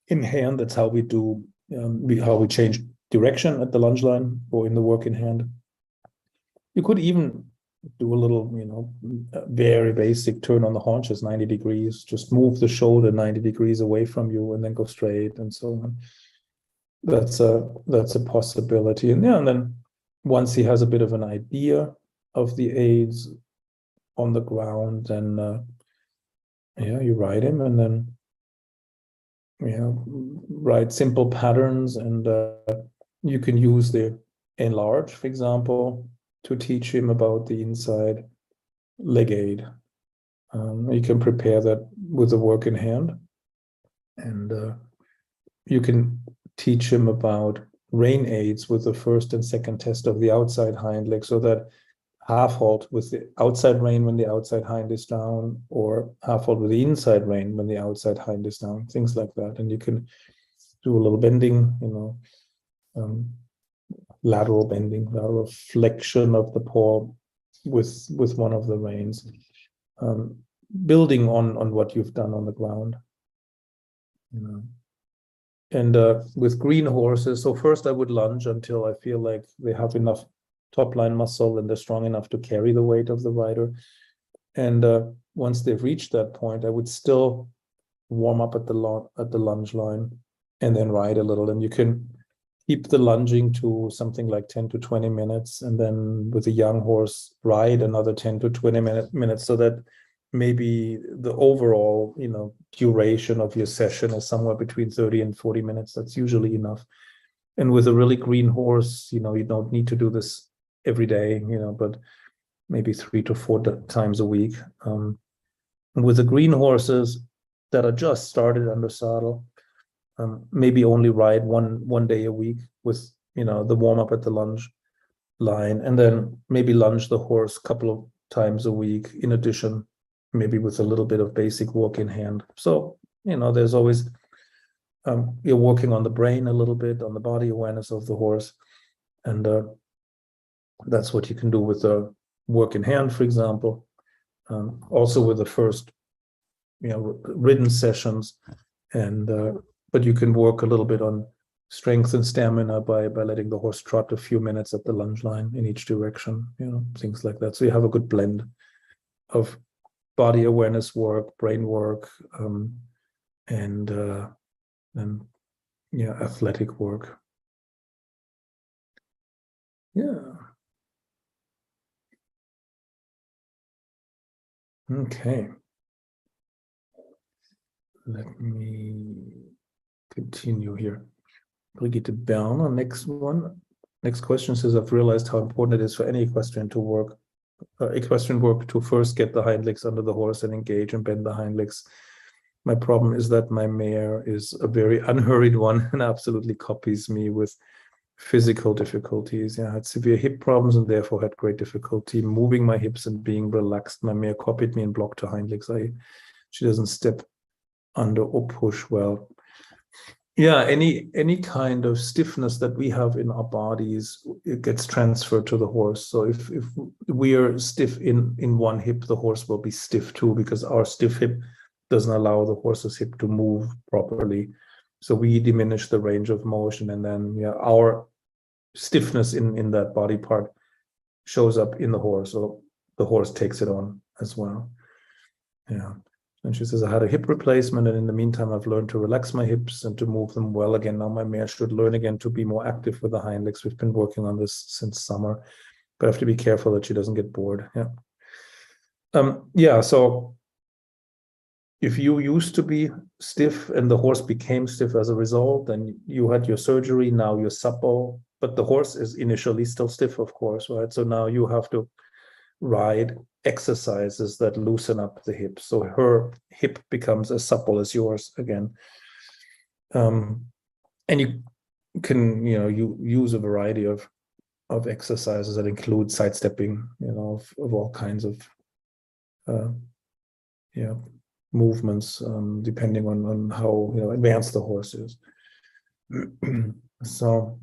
In hand, that's how we do, how we change direction at the lunge line or in the work in hand. You could even do a little, very basic turn on the haunches, 90 degrees, just move the shoulder 90 degrees away from you and then go straight and so on. That's a possibility. And then once he has a bit of an idea of the aids on the ground, then you ride him, and then write simple patterns, and you can use the enlarge, for example, to teach him about the inside leg aid. You can prepare that with the work in hand, and you can teach him about rein aids with the first and second test of the outside hind leg, so that half halt with the outside rein when the outside hind is down, or half halt with the inside rein when the outside hind is down, things like that. And you can do a little bending, lateral bending, lateral flexion of the paw with one of the reins, building on what you've done on the ground. And with green horses, so first I would lunge until I feel like they have enough top line muscle and they're strong enough to carry the weight of the rider. And once they've reached that point, I would still warm up at the lunge line and then ride a little. And you can keep the lunging to something like 10 to 20 minutes, and then with a young horse ride another 10 to 20 minutes, so that maybe the overall duration of your session is somewhere between 30 and 40 minutes. That's usually enough. And with a really green horse, you don't need to do this every day, but maybe 3 to 4 times a week. With the green horses that are just started under saddle, maybe only ride one day a week with the warm up at the lunge line, and then maybe lunge the horse a couple of times a week in addition, maybe with a little bit of basic walk in hand. So there's always you're working on the brain a little bit, on the body awareness of the horse, and that's what you can do with the work in hand, for example. Also with the first ridden sessions, and but you can work a little bit on strength and stamina by letting the horse trot a few minutes at the lunge line in each direction, things like that. So you have a good blend of body awareness work, brain work, and athletic work. Okay. Let me continue here. Brigitte Berner, next one. Next question says, I've realized how important it is for any equestrian work to first get the hind legs under the horse and engage and bend the hind legs. My problem is that my mare is a very unhurried one and absolutely copies me with physical difficulties. Yeah, I had severe hip problems and therefore had great difficulty moving my hips and being relaxed. My mare copied me and blocked her hind legs. She doesn't step under or push well. Yeah, any kind of stiffness that we have in our bodies, it gets transferred to the horse. So if we are stiff in one hip, the horse will be stiff too, because our stiff hip doesn't allow the horse's hip to move properly. So we diminish the range of motion, and then our stiffness in that body part shows up in the horse, so the horse takes it on as well. Yeah. And she says, I had a hip replacement, and in the meantime, I've learned to relax my hips and to move them well again. Now my mare should learn again to be more active with the hind legs. We've been working on this since summer, but I have to be careful that she doesn't get bored. Yeah. So if you used to be stiff and the horse became stiff as a result, then you had your surgery, now you're supple, but the horse is initially still stiff, of course, right? So now you have to ride exercises that loosen up the hip, so her hip becomes as supple as yours again. And you can, you use a variety of exercises that include sidestepping, of all kinds of movements, depending on how advanced the horse is. So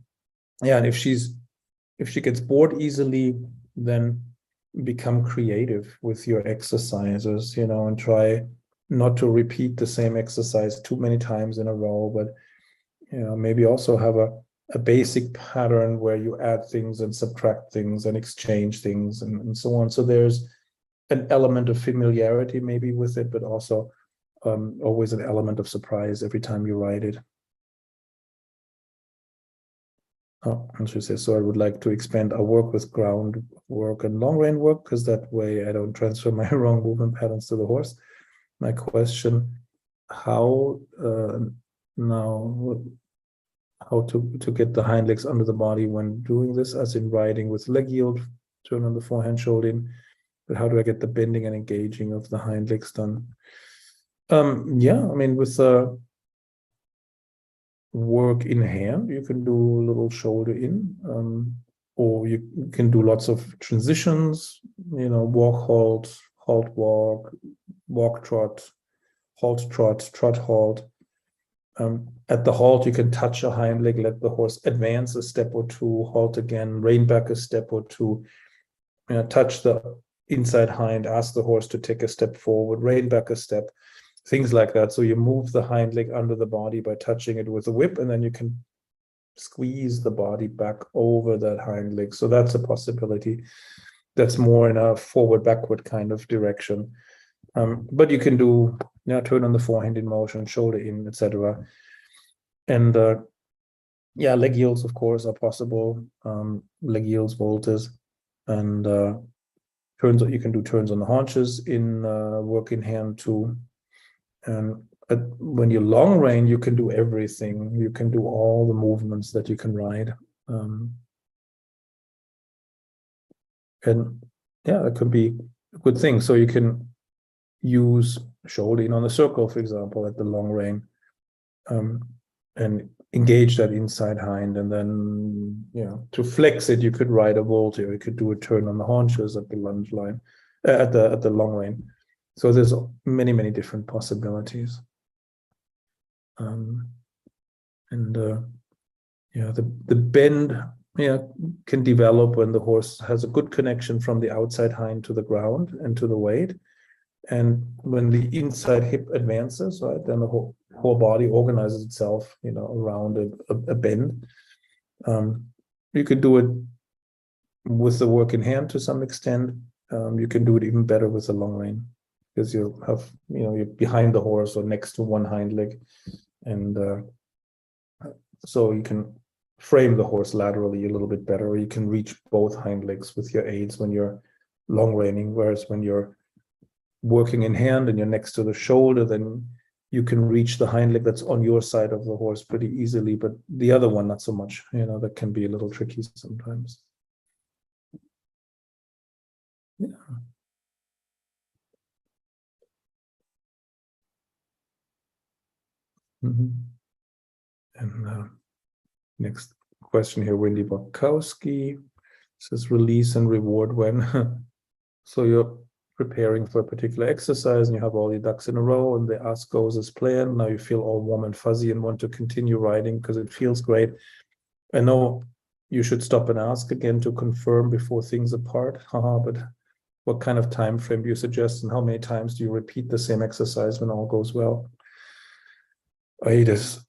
yeah, and if she gets bored easily, then become creative with your exercises, and try not to repeat the same exercise too many times in a row, but maybe also have a basic pattern where you add things and subtract things and exchange things and so on. So there's an element of familiarity maybe with it, but also always an element of surprise every time you ride it. Oh, and she says, so I would like to expand our work with groundwork and long rein work, because that way I don't transfer my wrong movement patterns to the horse. My question, how to get the hind legs under the body when doing this, as in riding with leg yield, turn on the forehand shoulder in, but how do I get the bending and engaging of the hind legs done? Yeah, I mean, with work in hand, you can do a little shoulder in, or you can do lots of transitions, walk, halt, walk, walk, trot, halt, trot, halt. At the halt, you can touch a hind leg, let the horse advance a step or two, halt again, rein back a step or two, touch the inside hind, ask the horse to take a step forward, rein back a step, things like that. So you move the hind leg under the body by touching it with a whip, and then you can squeeze the body back over that hind leg. So that's a possibility. That's more in a forward-backward kind of direction. But you can do, turn on the forehand in motion, shoulder in, etc. And leg yields, of course, are possible. Leg yields, voltas, and turns. You can do turns on the haunches in work in hand too. And when you're long rein, you can do everything. You can do all the movements that you can ride. And yeah, it could be a good thing. So you can use shoulder in on the circle, for example, at the long rein, and engage that inside hind. And then, to flex it, you could ride a volt, or you could do a turn on the haunches at the lunge line, at the long rein. So there's many, many different possibilities. The bend can develop when the horse has a good connection from the outside hind to the ground and to the weight, and when the inside hip advances, right, then the whole body organizes itself, around a bend. You could do it with the work in hand to some extent. You can do it even better with the long rein, because you have, you're behind the horse or next to one hind leg, and so you can frame the horse laterally a little bit better, or you can reach both hind legs with your aids when you're long reining, whereas when you're working in hand and you're next to the shoulder, then you can reach the hind leg that's on your side of the horse pretty easily, but the other one not so much. That can be a little tricky sometimes. Yeah. And next question here, Wendy Bokowski says release and reward when. So you're preparing for a particular exercise and you have all your ducks in a row and the ask goes as planned. Now you feel all warm and fuzzy and want to continue riding because it feels great. I know you should stop and ask again to confirm before things apart. But what kind of time frame do you suggest and how many times do you repeat the same exercise when all goes well? It's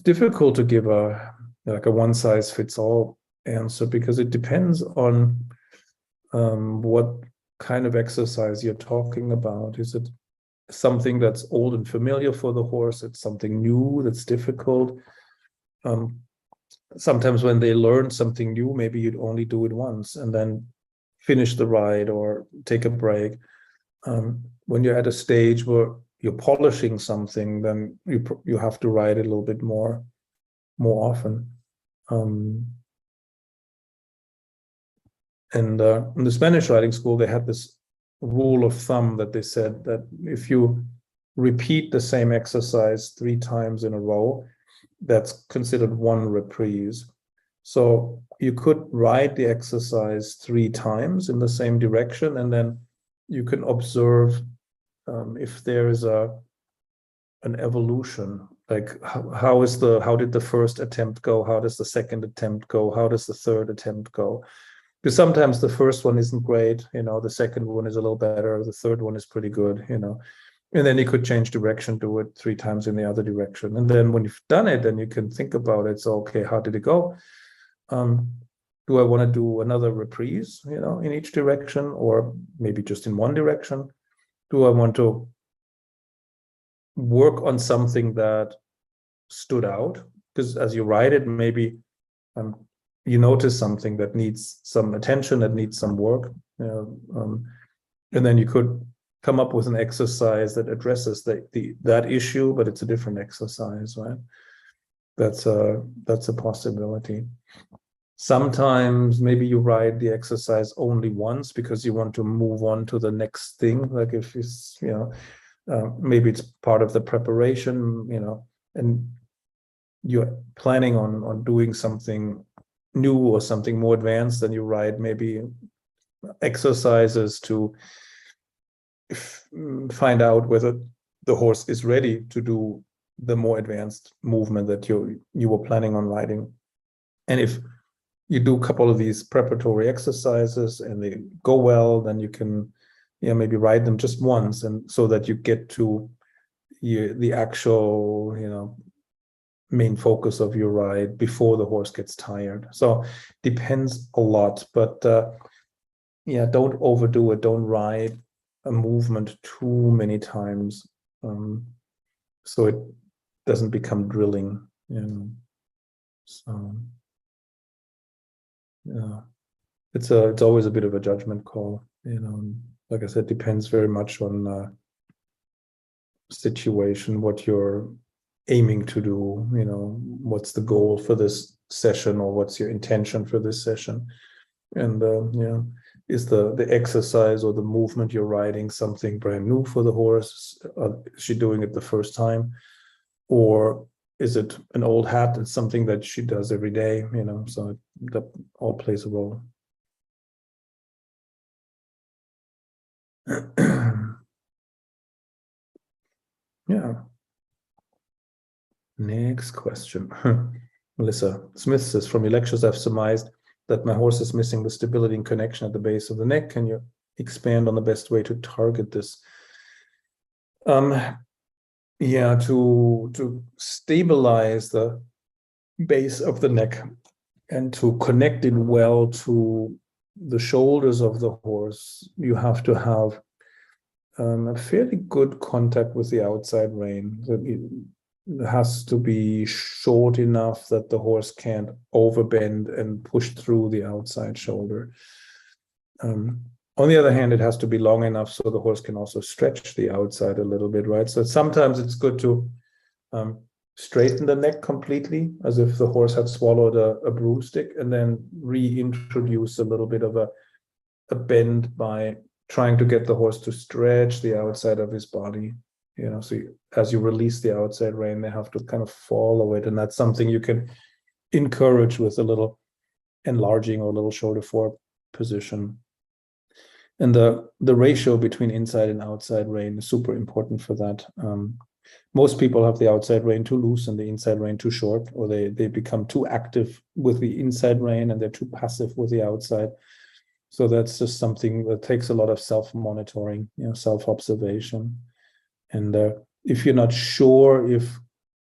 difficult to give a one size fits all answer because it depends on what kind of exercise you're talking about. Is it something that's old and familiar for the horse? It's something new that's difficult. Sometimes when they learn something new, maybe you'd only do it once and then finish the ride or take a break. When you're at a stage where you're polishing something, then you have to ride it a little bit more often. And in the Spanish riding school, they had this rule of thumb that they said that if you repeat the same exercise 3 times in a row, that's considered one reprise. So you could ride the exercise 3 times in the same direction, and then you can observe if there is an evolution, like how did the first attempt go? How does the second attempt go? How does the third attempt go? Because sometimes the first one isn't great, the second one is a little better, the third one is pretty good, and then you could change direction, do it 3 times in the other direction. And then when you've done it, then you can think about it. So, okay, how did it go? Do I want to do another reprise, in each direction, or maybe just in one direction? Do I want to work on something that stood out? Because as you ride it, maybe you notice something that needs some attention, that needs some work, and then you could come up with an exercise that addresses that issue, but it's a different exercise, right? That's a possibility. Sometimes maybe you ride the exercise only once because you want to move on to the next thing. Like if it's, maybe it's part of the preparation, and you're planning on doing something new or something more advanced, then you ride maybe exercises to find out whether the horse is ready to do the more advanced movement that you were planning on riding. And if you do a couple of these preparatory exercises and they go well, then you can maybe ride them just once, and so that you get to the actual main focus of your ride before the horse gets tired. So depends a lot, but don't overdo it. Don't ride a movement too many times, so it doesn't become drilling. So it's always a bit of a judgment call. Like I said, depends very much on situation, what you're aiming to do, what's the goal for this session, or what's your intention for this session. And is the exercise or the movement you're riding something brand new for the horse? Is she doing it the first time? Or is it an old hat? It's something that she does every day, so that all plays a role. Yeah. Next question. Melissa Smith says, from your lectures, I've surmised that my horse is missing the stability and connection at the base of the neck. Can you expand on the best way to target this? To stabilize the base of the neck and to connect it well to the shoulders of the horse, you have to have a fairly good contact with the outside rein. It has to be short enough that the horse can't overbend and push through the outside shoulder. On the other hand, it has to be long enough so the horse can also stretch the outside a little bit, right? So sometimes it's good to straighten the neck completely, as if the horse had swallowed a broomstick, and then reintroduce a little bit of a bend by trying to get the horse to stretch the outside of his body. So as you release the outside rein, they have to kind of follow it, and that's something you can encourage with a little enlarging or little shoulder forward position. And the ratio between inside and outside rein is super important for that. Most people have the outside rein too loose and the inside rein too short, or they become too active with the inside rein and they're too passive with the outside. So that's just something that takes a lot of self-monitoring, self-observation. And if you're not sure if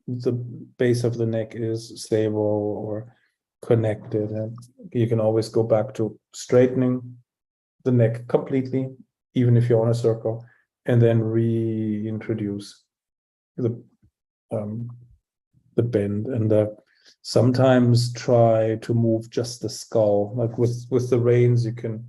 the base of the neck is stable or connected, and you can always go back to straightening the neck completely, even if you're on a circle, and then reintroduce the bend. And sometimes try to move just the skull. Like with the reins, you can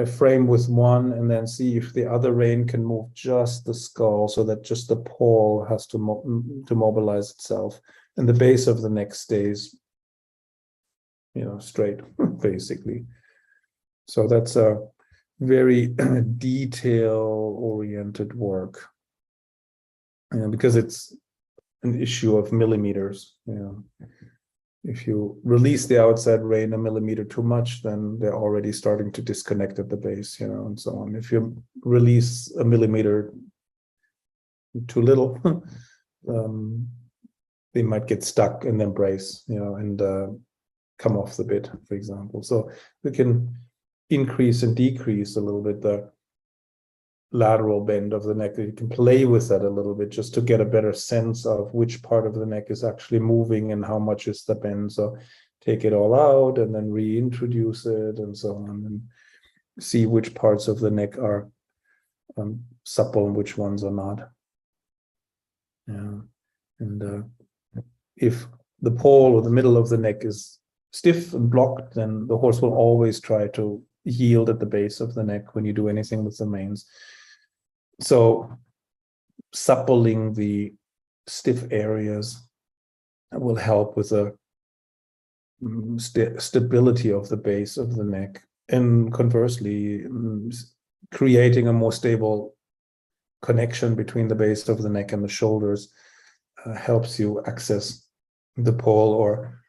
frame with one and then see if the other rein can move just the skull, so that just the paw has to mobilize itself, and the base of the neck stays straight, basically. So that's a very detail-oriented work, because it's an issue of millimeters. If you release the outside rein a millimeter too much, then they're already starting to disconnect at the base, and so on. If you release a millimeter too little, they might get stuck and then brace, and come off the bit, for example. So we can increase and decrease a little bit the lateral bend of the neck. You can play with that a little bit just to get a better sense of which part of the neck is actually moving and how much is the bend. So take it all out and then reintroduce it and so on, and see which parts of the neck are supple and which ones are not. And if the pole or the middle of the neck is stiff and blocked, then the horse will always try to yield at the base of the neck when you do anything with the manes. So suppling the stiff areas will help with the stability of the base of the neck, and conversely, creating a more stable connection between the base of the neck and the shoulders helps you access the pole or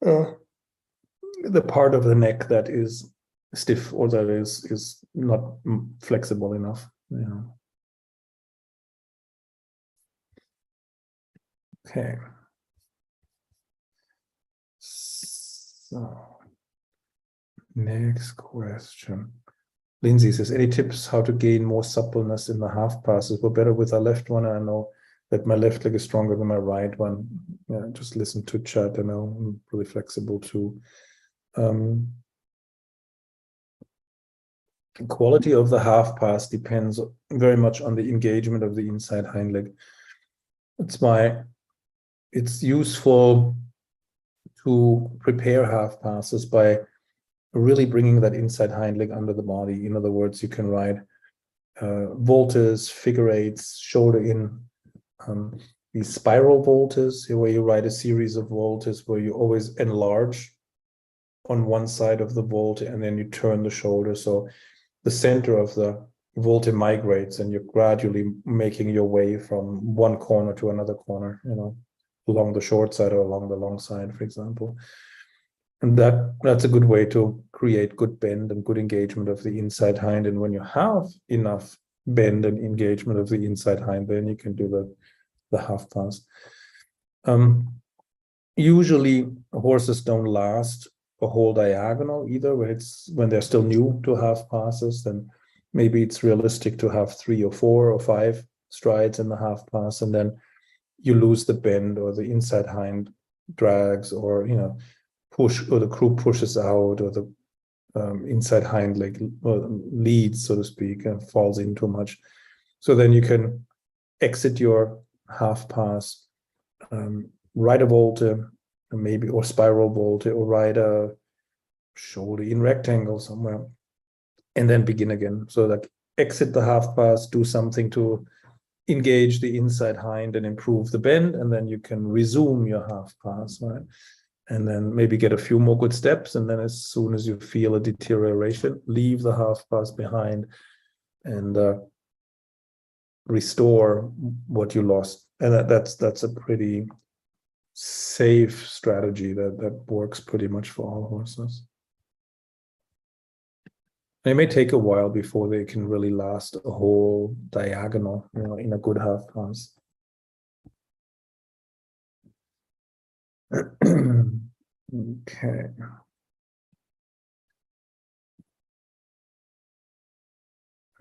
the part of the neck that is stiff or that is not flexible enough. Okay. So next question. Lindsay says, any tips how to gain more suppleness in the half passes? We're better with our left one. I know that my left leg is stronger than my right one. Just listen to chat. I know I'm really flexible too. The quality of the half pass depends very much on the engagement of the inside hind leg. It's useful to prepare half passes by really bringing that inside hind leg under the body. In other words, you can ride voltas, figure eights, shoulder in, these spiral voltas, where you ride a series of voltas where you always enlarge on one side of the volte and then you turn the shoulder. So the center of the volte migrates and you're gradually making your way from one corner to another corner, along the short side or along the long side, for example. And that's a good way to create good bend and good engagement of the inside hind. And when you have enough bend and engagement of the inside hind, then you can do the half pass. Usually horses don't last a whole diagonal either, when they're still new to half passes. Then maybe it's realistic to have 3 or 4 or 5 strides in the half pass, and then you lose the bend or the inside hind drags, or push, or the croup pushes out, or the inside hind leg leads, so to speak, and falls in too much. So then you can exit your half pass, ride a volte, maybe, or spiral volte, or ride a shoulder in rectangle somewhere, and then begin again. So like exit the half pass, do something to engage the inside hind and improve the bend, and then you can resume your half pass, right? And then maybe get a few more good steps, and then as soon as you feel a deterioration, leave the half pass behind and restore what you lost. And that's a pretty safe strategy that works pretty much for all horses. It may take a while before they can really last a whole diagonal, in a good half pass. Okay.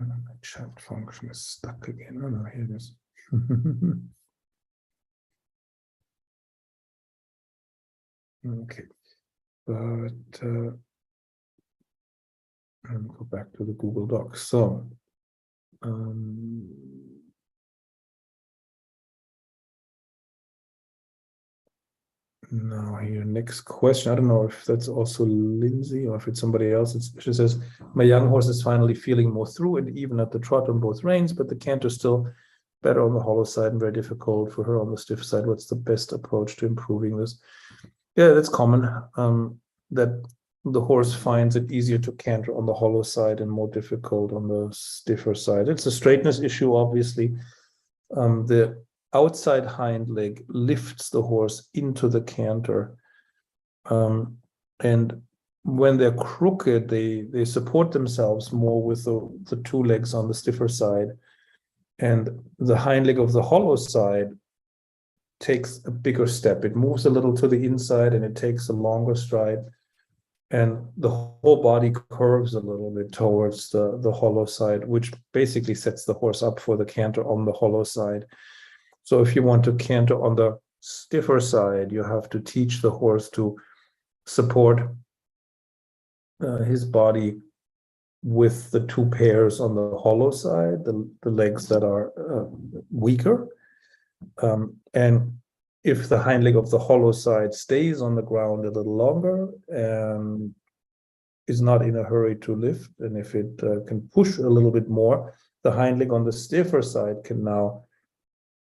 My chat function is stuck again. Oh no, here it is. Okay, but let me go back to the Google Docs. So, now here, next question. I don't know if that's also Lindsay or if it's somebody else. She says, my young horse is finally feeling more through and even at the trot on both reins, but the canter still better on the hollow side and very difficult for her on the stiff side. What's the best approach to improving this? Yeah, that's common, that the horse finds it easier to canter on the hollow side and more difficult on the stiffer side. It's a straightness issue, obviously. The outside hind leg lifts the horse into the canter. And when they're crooked, they support themselves more with the two legs on the stiffer side. And the hind leg of the hollow side takes a bigger step. It moves a little to the inside and it takes a longer stride. And the whole body curves a little bit towards the hollow side, which basically sets the horse up for the canter on the hollow side. So if you want to canter on the stiffer side, you have to teach the horse to support his body with the two pairs on the hollow side, the legs that are weaker. And if the hind leg of the hollow side stays on the ground a little longer and is not in a hurry to lift, and if it can push a little bit more, the hind leg on the stiffer side can now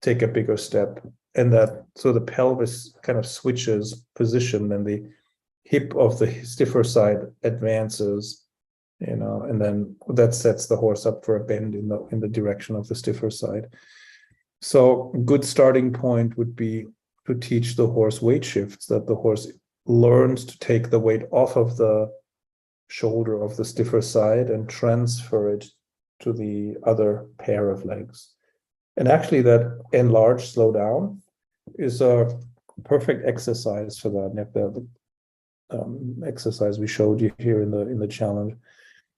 take a bigger step. And so the pelvis kind of switches position and the hip of the stiffer side advances, and then that sets the horse up for a bend in the direction of the stiffer side. So a good starting point would be to teach the horse weight shifts, that the horse learns to take the weight off of the shoulder of the stiffer side and transfer it to the other pair of legs. And actually that enlarge, slow down is a perfect exercise for that. The exercise we showed you here in the challenge.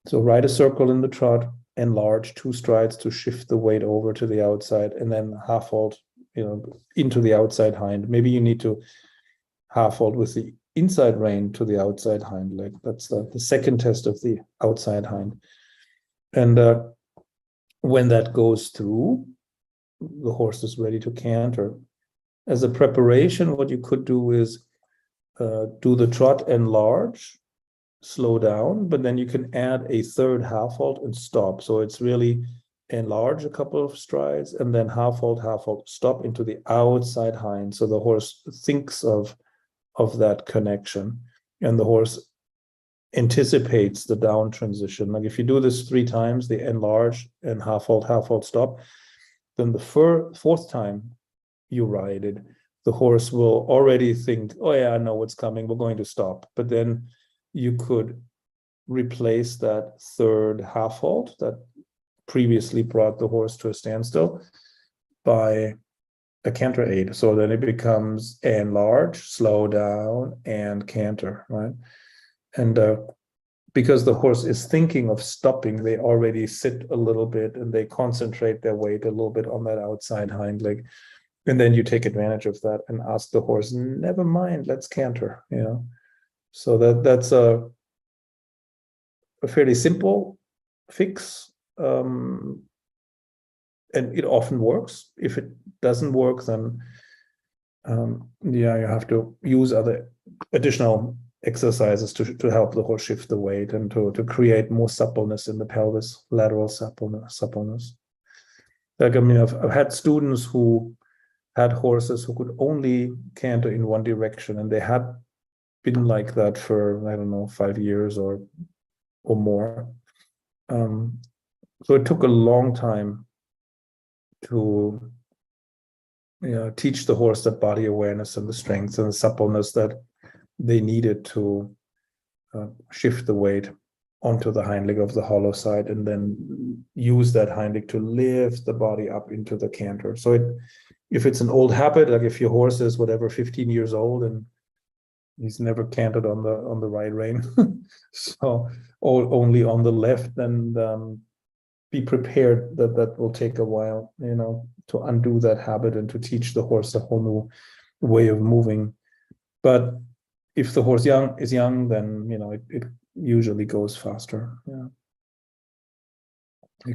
So ride a circle in the trot, enlarge 2 strides to shift the weight over to the outside, and then half halt, into the outside hind. Maybe you need to half halt with the inside rein to the outside hind leg. That's the second test of the outside hind. And when that goes through, the horse is ready to canter. As a preparation, what you could do is do the trot enlarge, slow down, but then you can add a third half halt and stop. So it's really enlarge a couple of strides and then half halt, stop into the outside hind. So the horse thinks of that connection, and the horse anticipates the down transition. Like if you do this 3 times, the enlarge and half halt, stop, then the fourth time you ride it, the horse will already think, oh yeah, I know what's coming, we're going to stop. But then you could replace that third half halt that previously brought the horse to a standstill by a canter aid. So then it becomes enlarge, slow down, and canter, right? And because the horse is thinking of stopping, they already sit a little bit and they concentrate their weight a little bit on that outside hind leg. And then you take advantage of that and ask the horse, never mind, let's canter, So that's a fairly simple fix. And it often works. If it doesn't work, then you have to use other additional exercises to help the horse shift the weight and to create more suppleness in the pelvis, lateral suppleness. Like, I've had students who had horses who could only canter in one direction, and they had been like that for, I don't know, 5 years or more. So it took a long time to teach the horse that body awareness and the strength and the suppleness that they needed to shift the weight onto the hind leg of the hollow side, and then use that hind leg to lift the body up into the canter. So if it's an old habit, like if your horse is whatever 15 years old and he's never cantered on the right rein, so only on the left, then be prepared that will take a while, to undo that habit and to teach the horse a whole new way of moving. But if the horse is young, then it usually goes faster. Yeah.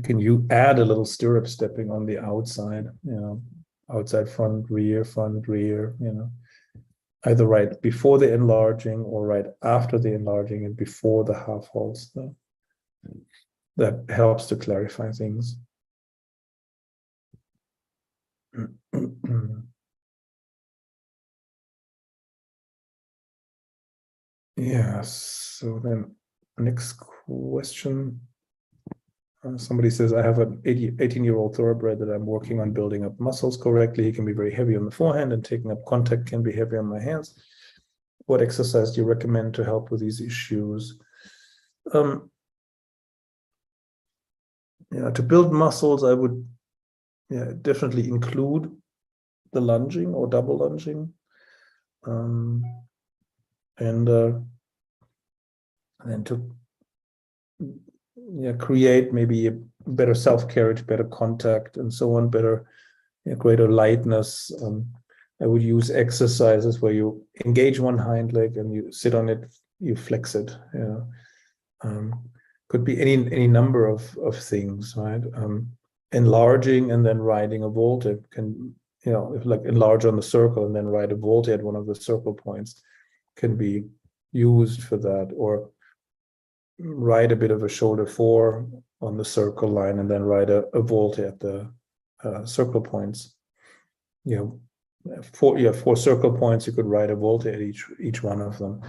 You add a little stirrup stepping on the outside, outside front, rear, either right before the enlarging or right after the enlarging and before the half halts. That helps to clarify things. Yes. So then next question. Somebody says, I have an 18-year-old thoroughbred that I'm working on building up muscles correctly. He can be very heavy on the forehand, and taking up contact can be heavy on my hands. What exercise do you recommend to help with these issues? To build muscles, I would definitely include the lunging or double lunging. And to create maybe a better self-carriage, better contact, and so on, greater lightness. I would use exercises where you engage one hind leg and you sit on it, you flex it. Could be any number of things, right? Enlarging and then riding a volte can, if like enlarge on the circle and then ride a volte at one of the circle points can be used for that, or ride a bit of a shoulder four on the circle line and then ride a volte at the circle points. Four circle points, you could ride a volte at each one of them.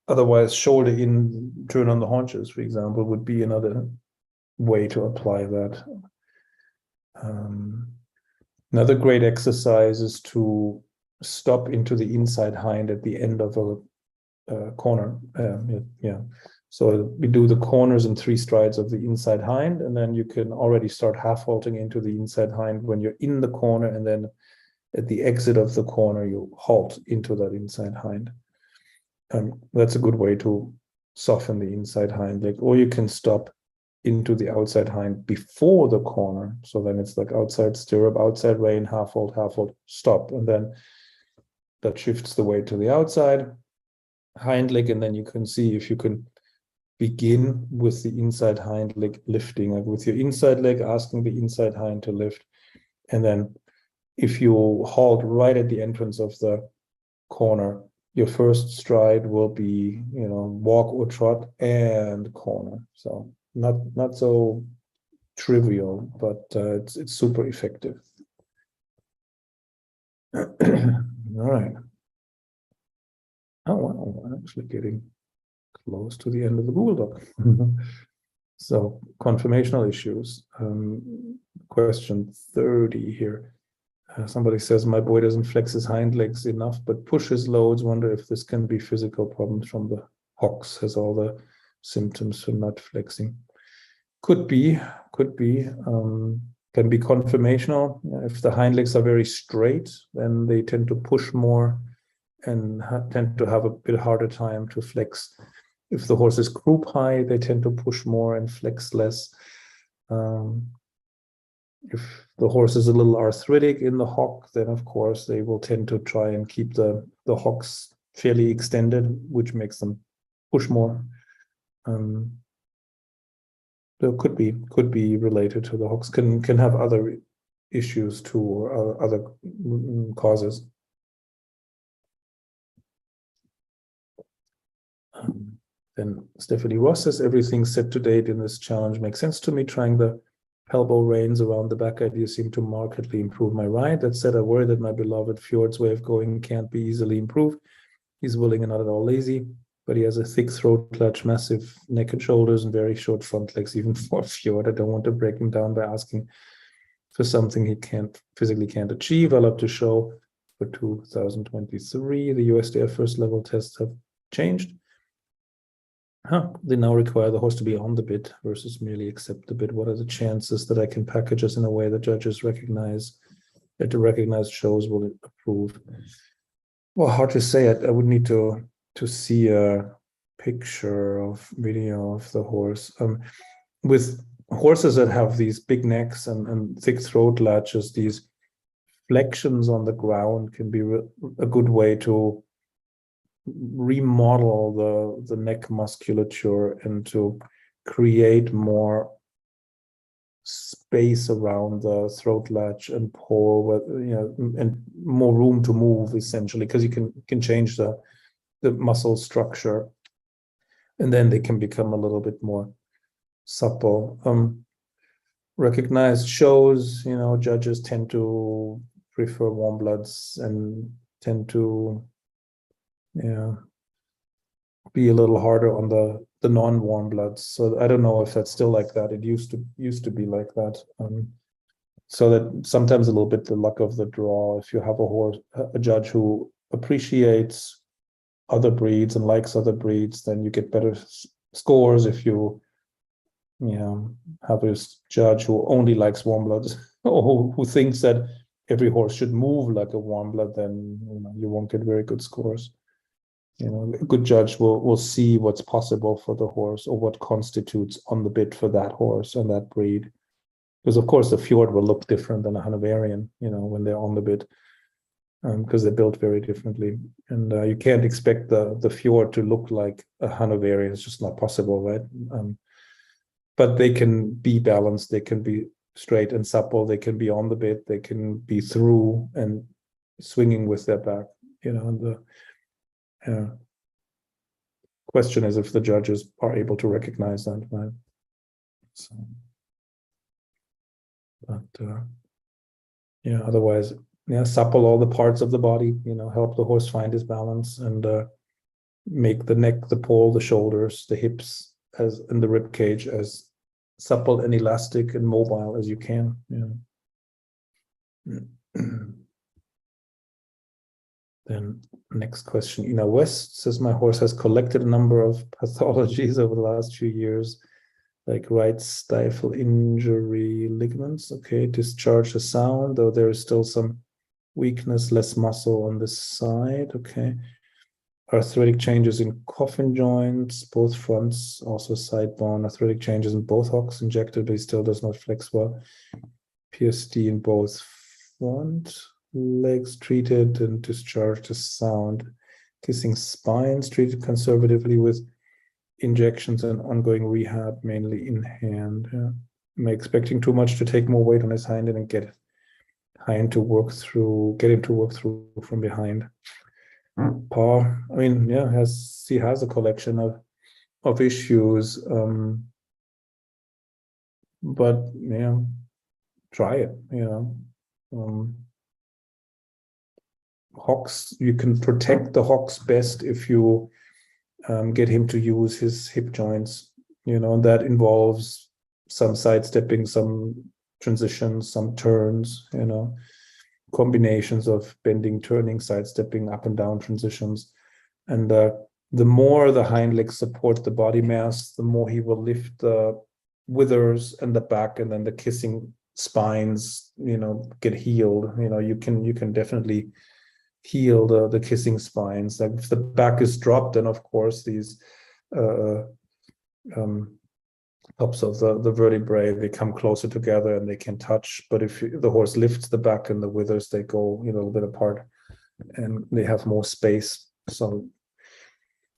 Otherwise, shoulder in, turn on the haunches, for example, would be another way to apply that. Another great exercise is to stop into the inside hind at the end of a corner. So we do the corners in 3 strides of the inside hind, and then you can already start half halting into the inside hind when you're in the corner, and then at the exit of the corner you halt into that inside hind. That's a good way to soften the inside hind leg. Or you can stop into the outside hind before the corner, so then it's like outside stirrup, outside rein, half halt, stop, and then that shifts the weight to the outside hind leg, and then you can see if you can begin with the inside hind leg lifting, like with your inside leg asking the inside hind to lift, and then if you halt right at the entrance of the corner, your first stride will be walk or trot and corner. So not so trivial, but it's super effective. All right. Oh wow, I'm actually getting close to the end of the Google Doc. So conformational issues. Question 30 here. Somebody says, my boy doesn't flex his hind legs enough, but pushes loads. Wonder if this can be physical problems from the hocks, has all the symptoms for not flexing. Could be. Can be conformational. If the hind legs are very straight, then they tend to push more and tend to have a bit harder time to flex. If the horse is croup high, they tend to push more and flex less. If the horse is a little arthritic in the hock, then of course they will tend to try and keep the hocks fairly extended, which makes them push more. So could be related to the hocks. Can have other issues too, or other causes. Then Stephanie Ross says, everything said to date in this challenge makes sense to me. Trying the PEL-BOW reins around the back idea seem to markedly improve my ride. That said, I worry that my beloved Fjord's way of going can't be easily improved. He's willing and not at all lazy, but he has a thick throat clutch, massive neck and shoulders, and very short front legs, even for Fjord. I don't want to break him down by asking for something he physically can't achieve. I'll have to show for 2023, the USDF first level tests have changed. They now require the horse to be on the bit versus merely accept the bit. What are the chances that I can package this in a way that judges recognize, that the recognized shows will approve? Well, hard to say. I would need to see a picture of video of the horse. With horses that have these big necks and thick throat latches, these flexions on the ground can be a good way to remodel the neck musculature and to create more space around the throat latch and paw, and more room to move, essentially, because you can change the muscle structure, and then they can become a little bit more supple. Recognized shows, judges tend to prefer warm bloods and tend to be a little harder on the non-warm bloods. So I don't know if that's still like that. It used to be like that. So that sometimes a little bit the luck of the draw. If you have a judge who appreciates other breeds and likes other breeds, then you get better scores. If you have a judge who only likes warm bloods or who thinks that every horse should move like a warm blood, then you won't get very good scores. A good judge will see what's possible for the horse or what constitutes on the bit for that horse and that breed. Because of course the fjord will look different than a Hanoverian, when they're on the bit, because they're built very differently. And you can't expect the fjord to look like a Hanoverian. It's just not possible, right? But they can be balanced, they can be straight and supple, they can be on the bit, they can be through and swinging with their back, and the question is if the judges are able to recognize that, right? So, but otherwise, supple all the parts of the body, help the horse find his balance, and make the neck, the poll, the shoulders, the hips, and the rib cage as supple and elastic and mobile as you can. Then next question, Ina West says, my horse has collected a number of pathologies over the last few years, like right stifle injury ligaments. Okay, discharge the sound, though there is still some weakness, less muscle on this side. Okay. Arthritic changes in coffin joints, both fronts, also side bone. Arthritic changes in both hocks, injected, but he still does not flex well. PSD in both front legs, treated and discharged the sound. Kissing spines, treated conservatively with injections and ongoing rehab, mainly in hand. Am I expecting too much to take more weight on his hind end and get him to work through from behind? Paul, he has a collection of issues, but try it. Hocks, you can protect the hocks best if you get him to use his hip joints, and that involves some sidestepping, some transitions, some turns, combinations of bending, turning, sidestepping, up and down transitions. And the more the hind legs support the body mass, the more he will lift the withers and the back, and then the kissing spines, get healed. You can definitely heal the kissing spines. Like if the back is dropped, then of course these tops of the vertebrae, they come closer together and they can touch. But if the horse lifts the back and the withers, they go a little bit apart and they have more space. So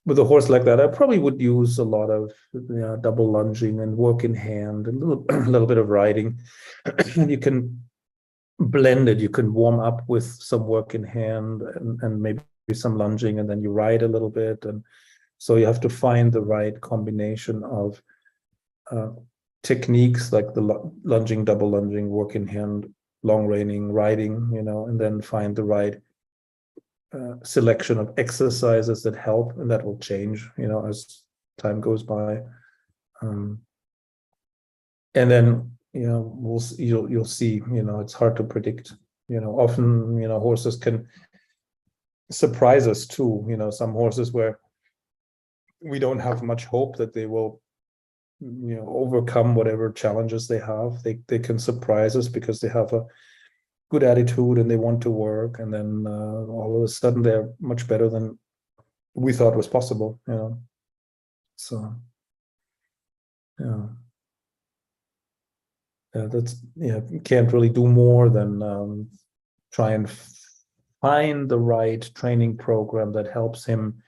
with a horse like that, I probably would use a lot of double lunging and work in hand and a little bit of riding. You can blend it. You can warm up with some work in hand and maybe some lunging, and then you ride a little bit. And so you have to find the right combination of techniques, like the lunging, double lunging, work in hand, long reining, riding, and then find the right selection of exercises that help, and that will change, as time goes by. And then you'll see, it's hard to predict. Often, horses can surprise us too. Some horses where we don't have much hope that they will, overcome whatever challenges they have. They can surprise us because they have a good attitude and they want to work, and then all of a sudden they're much better than we thought was possible. So can't really do more than try and find the right training program that helps him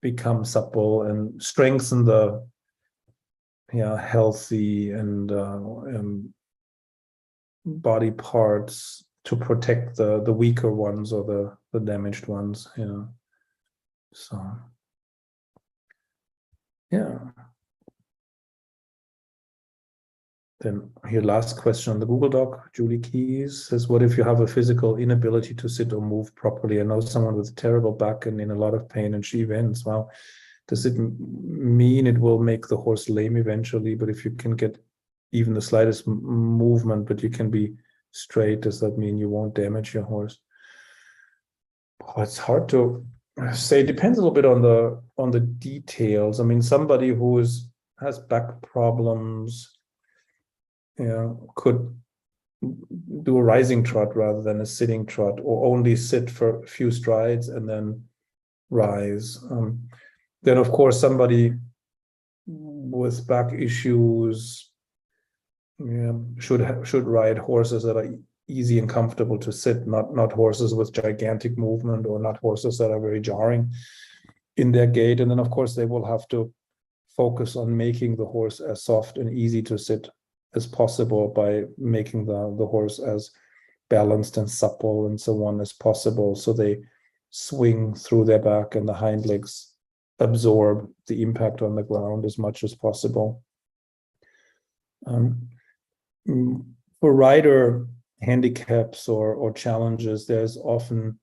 become supple and strengthen the healthy and body parts to protect the weaker ones or the damaged ones. So Then here, last question on the Google Doc. Julie Keys says, what if you have a physical inability to sit or move properly? I know someone with terrible back and in a lot of pain, and she vents. Well, does it mean it will make the horse lame eventually? But if you can get even the slightest movement, but you can be straight, does that mean you won't damage your horse? Oh, it's hard to say. It depends a little bit on the details. I mean, somebody who has back problems, could do a rising trot rather than a sitting trot, or only sit for a few strides and then rise. Then, of course, somebody with back issues should ride horses that are easy and comfortable to sit, not horses with gigantic movement, or not horses that are very jarring in their gait. And then, of course, they will have to focus on making the horse as soft and easy to sit as possible by making the horse as balanced and supple and so on as possible, so they swing through their back and the hind legs absorb the impact on the ground as much as possible. For rider handicaps or challenges, there are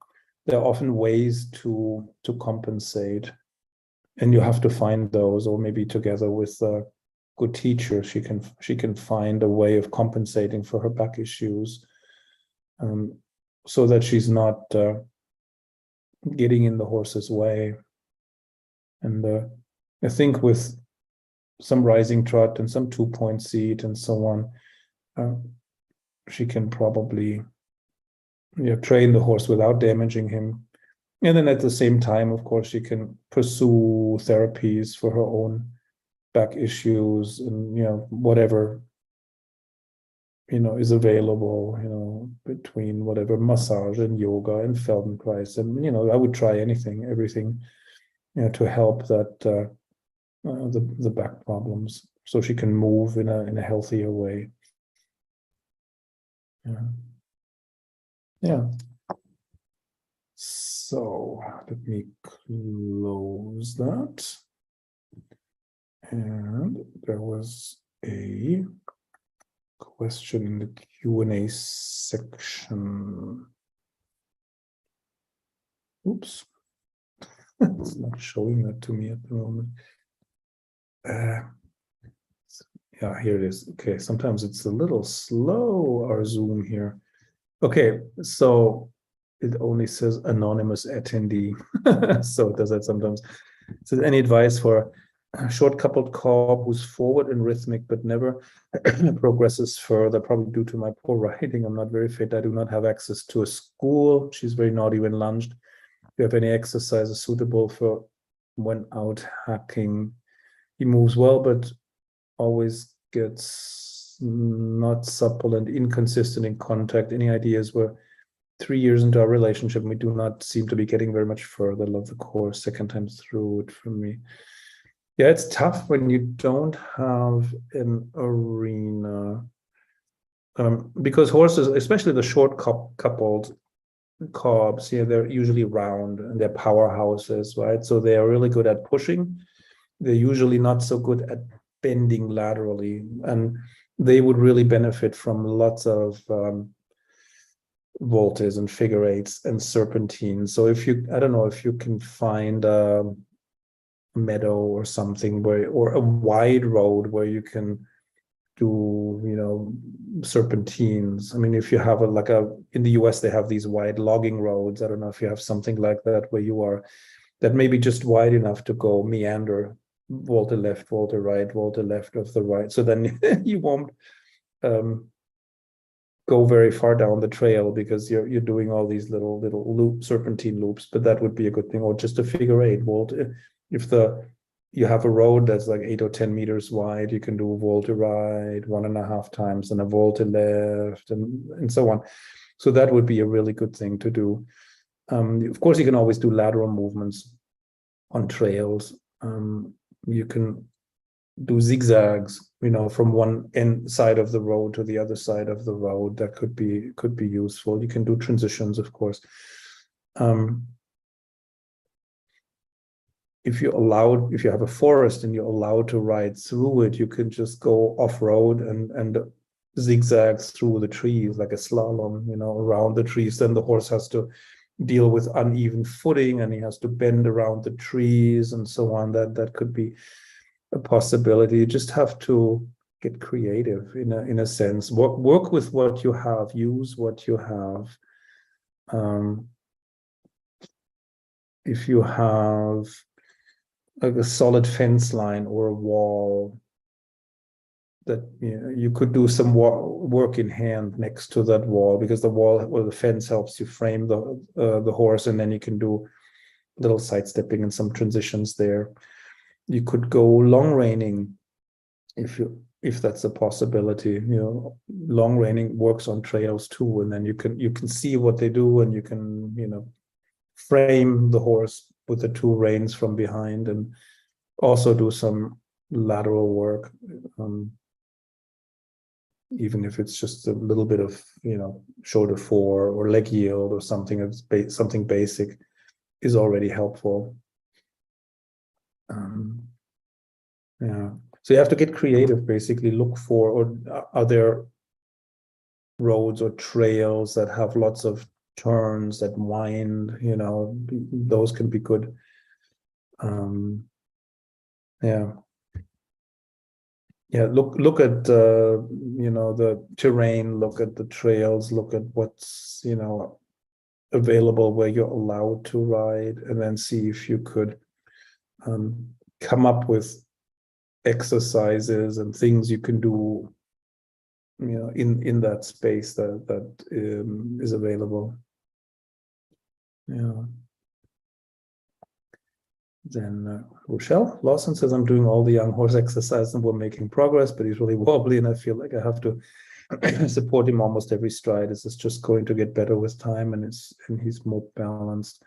often ways to compensate, and you have to find those, or maybe together with good teacher, she can find a way of compensating for her back issues, so that she's not getting in the horse's way. And I think with some rising trot and some 2-point seat and so on, she can probably train the horse without damaging him. And then at the same time, of course, she can pursue therapies for her own back issues, and whatever is available, between whatever massage and yoga and Feldenkrais, and I would try everything to help that the back problems, so she can move in a healthier way. So let me close that. And there was a question in the Q&A section. Oops. It's not showing that to me at the moment. Here it is. Okay, sometimes it's a little slow, our Zoom here. Okay, so it only says anonymous attendee. So it does that sometimes. It says, any advice for a short coupled cob who's forward and rhythmic but never progresses further, probably due to my poor riding. I'm not very fit. I do not have access to a school. She's very naughty when lunged. Do you have any exercises suitable for when out hacking? He moves well, but always gets not supple and inconsistent in contact. Any ideas? We're 3 years into our relationship and we do not seem to be getting very much further. Love the course, second time through it for me. Yeah, it's tough when you don't have an arena, because horses, especially the short coupled cobs, they're usually round and they're powerhouses, right? So they are really good at pushing. They're usually not so good at bending laterally, and they would really benefit from lots of voltas and figure eights and serpentines. So I don't know if you can find a meadow or something or a wide road where you can do, you know, serpentines. I mean, if you have in the US, they have these wide logging roads. I don't know if you have something like that where you are, that may be just wide enough to go meander, vault left, vault right, vault left of the right. So then you won't go very far down the trail because you're doing all these little serpentine loops. But that would be a good thing, or just a figure eight vault. If you have a road that's like 8 or 10 meters wide, you can do a volte right 1.5 times and a volte left and so on. So that would be a really good thing to do. Of course, you can always do lateral movements on trails. You can do zigzags, you know, from one end side of the road to the other side of the road. That could be useful. You can do transitions, of course. If you have a forest and you're allowed to ride through it, you can just go off-road and zigzag through the trees like a slalom, you know, around the trees. Then the horse has to deal with uneven footing and he has to bend around the trees and so on. That could be a possibility. You just have to get creative in a sense. Work with what you have, use what you have. If you have a solid fence line or a wall, that, you know, you could do some work in hand next to that wall, because the wall or the fence helps you frame the horse, and then you can do little sidestepping and some transitions there. You could go long reining if that's a possibility. You know, long reining works on trails too, and then you can see what they do, and you can, you know, frame the horse with the two reins from behind, and also do some lateral work, even if it's just a little bit of, you know, shoulder fore or leg yield or something. Something basic is already helpful. Yeah, so you have to get creative. Basically, look for, or are there roads or trails that have lots of turns that wind, you know, those can be good. Look at you know, the terrain, look at the trails, look at what's, you know, available where you're allowed to ride, and then see if you could come up with exercises and things you can do, you know, in that space that is available. Yeah. Then Rochelle Lawson says, I'm doing all the young horse exercise and we're making progress, but he's really wobbly and I feel like I have to support him almost every stride. This is just going to get better with time, and he's more balanced.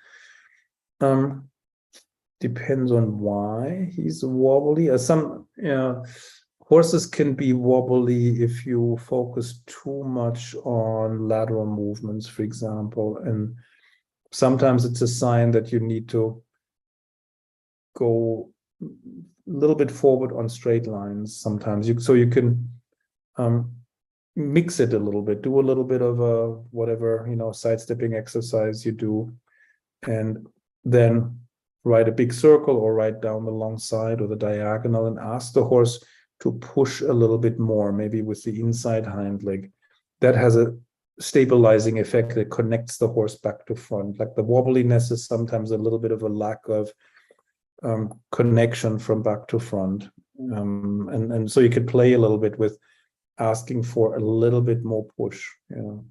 Depends on why he's wobbly. Some, you know, horses can be wobbly if you focus too much on lateral movements, for example, and sometimes it's a sign that you need to go a little bit forward on straight lines. Sometimes you can mix it a little bit, do a little bit of a whatever, you know, sidestepping exercise you do, and then ride a big circle or ride down the long side or the diagonal, and ask the horse to push a little bit more, maybe with the inside hind leg. That has a stabilizing effect that connects the horse back to front. Like the wobbliness is sometimes a little bit of a lack of connection from back to front. And so you could play a little bit with asking for a little bit more push, you know.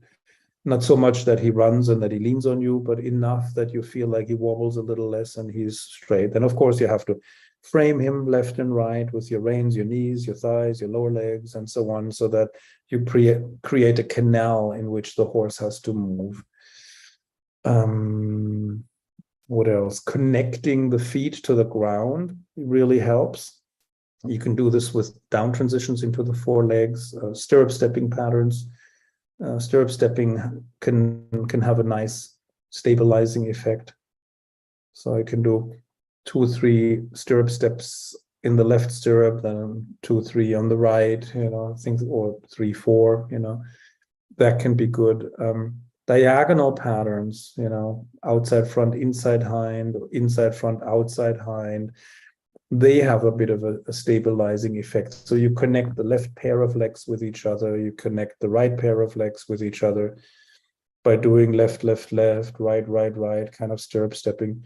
Not so much that he runs and that he leans on you, but enough that you feel like he wobbles a little less and he's straight. And of course, you have to frame him left and right with your reins, your knees, your thighs, your lower legs, and so on, so that you create a canal in which the horse has to move. What else? Connecting the feet to the ground really helps. You can do this with down transitions into the forelegs, stirrup stepping patterns. Stirrup stepping can have a nice stabilizing effect. So I can do 2 or 3 stirrup steps in the left stirrup, then 2 or 3 on the right, you know, things, or 3, 4, you know, that can be good. Diagonal patterns, you know, outside front, inside hind, inside front, outside hind. they have a bit of a stabilizing effect. So you connect the left pair of legs with each other, you connect the right pair of legs with each other by doing left, left, left, right, right, right, kind of stirrup stepping.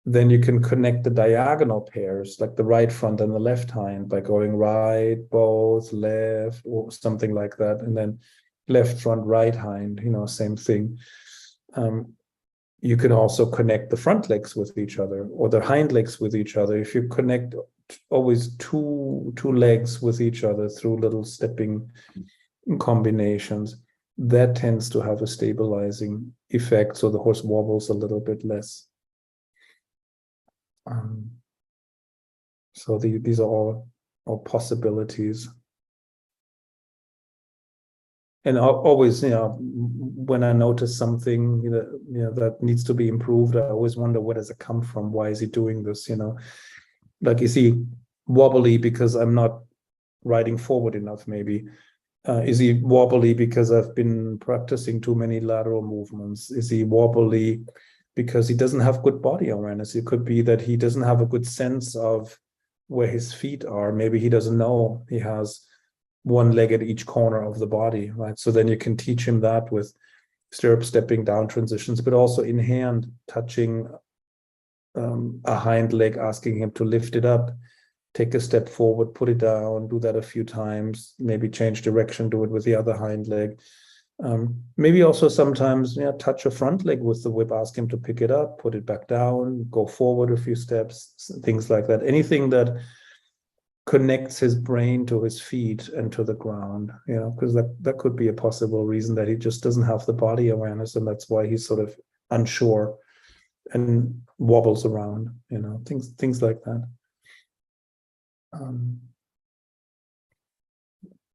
Then you can connect the diagonal pairs, like the right front and the left hind, by going right, both, left, or something like that. And then left front, right hind, same thing. You can also connect the front legs with each other or the hind legs with each other. If you connect always two legs with each other through little stepping combinations, that tends to have a stabilizing effect. So the horse wobbles a little bit less. So these are all possibilities. And always, when I notice something that needs to be improved, I always wonder, where does it come from? Why is he doing this? Like, is he wobbly because I'm not riding forward enough? Maybe is he wobbly because I've been practicing too many lateral movements? Is he wobbly because he doesn't have good body awareness? It could be that he doesn't have a good sense of where his feet are. Maybe he doesn't know he has one leg at each corner of the body, right? So then you can teach him that with stirrup stepping, down transitions, but also in hand, touching a hind leg, asking him to lift it up, take a step forward, put it down, do that a few times, maybe change direction, do it with the other hind leg. Maybe also sometimes touch a front leg with the whip, ask him to pick it up, put it back down, go forward a few steps, things like that. Anything that connects his brain to his feet and to the ground, because that could be a possible reason that he just doesn't have the body awareness, and that's why he's sort of unsure and wobbles around, things like that.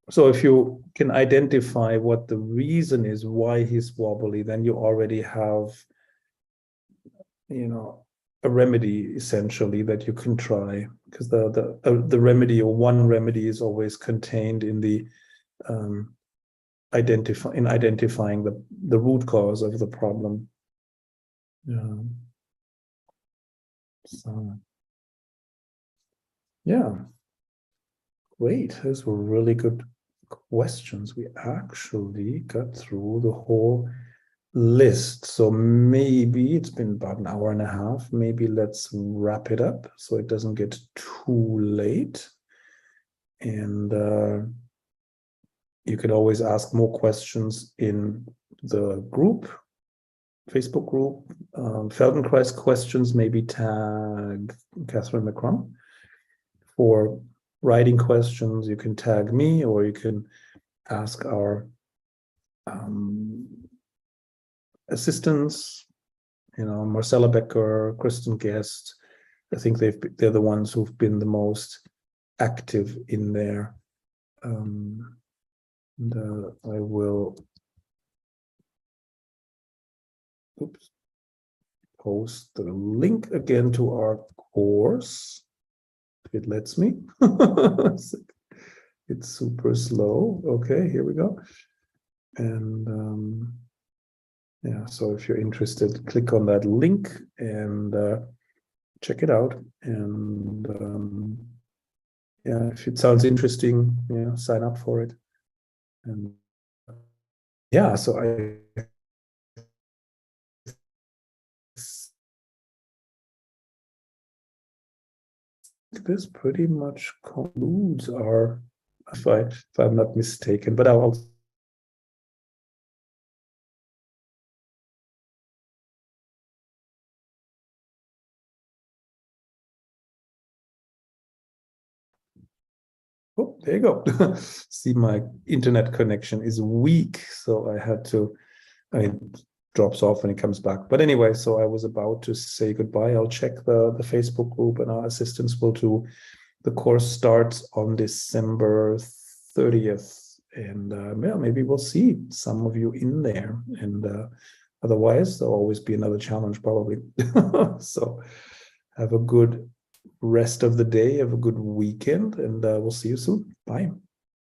So if you can identify what the reason is why he's wobbly, then you already have, a remedy essentially that you can try, because the remedy, or one remedy, is always contained in the identifying the root cause of the problem. So yeah, great. Those were really good questions. We actually got through the whole list. So maybe it's been about an hour and a half. Maybe let's wrap it up so it doesn't get too late. And you can always ask more questions in the group, Facebook group. Feldenkrais questions, maybe tag Catherine McCrum. For writing questions, you can tag me, or you can ask our assistants, Marcella Becker, Kristen Guest. I think they're the ones who've been the most active in there. And I will post the link again to our course. It lets me. It's super slow. Okay, here we go. And yeah, so if you're interested, click on that link and check it out. And yeah, if it sounds interesting, sign up for it. And yeah, so this pretty much concludes our, if I'm not mistaken, but I'll oh, there you go. See, my internet connection is weak, so I had to, it drops off when it comes back. But anyway, so I was about to say goodbye. I'll check the Facebook group, and our assistants will do. The course starts on December 30th, and yeah, maybe we'll see some of you in there. And otherwise, there'll always be another challenge, probably. So have a good rest of the day, have a good weekend, and we'll see you soon. Bye.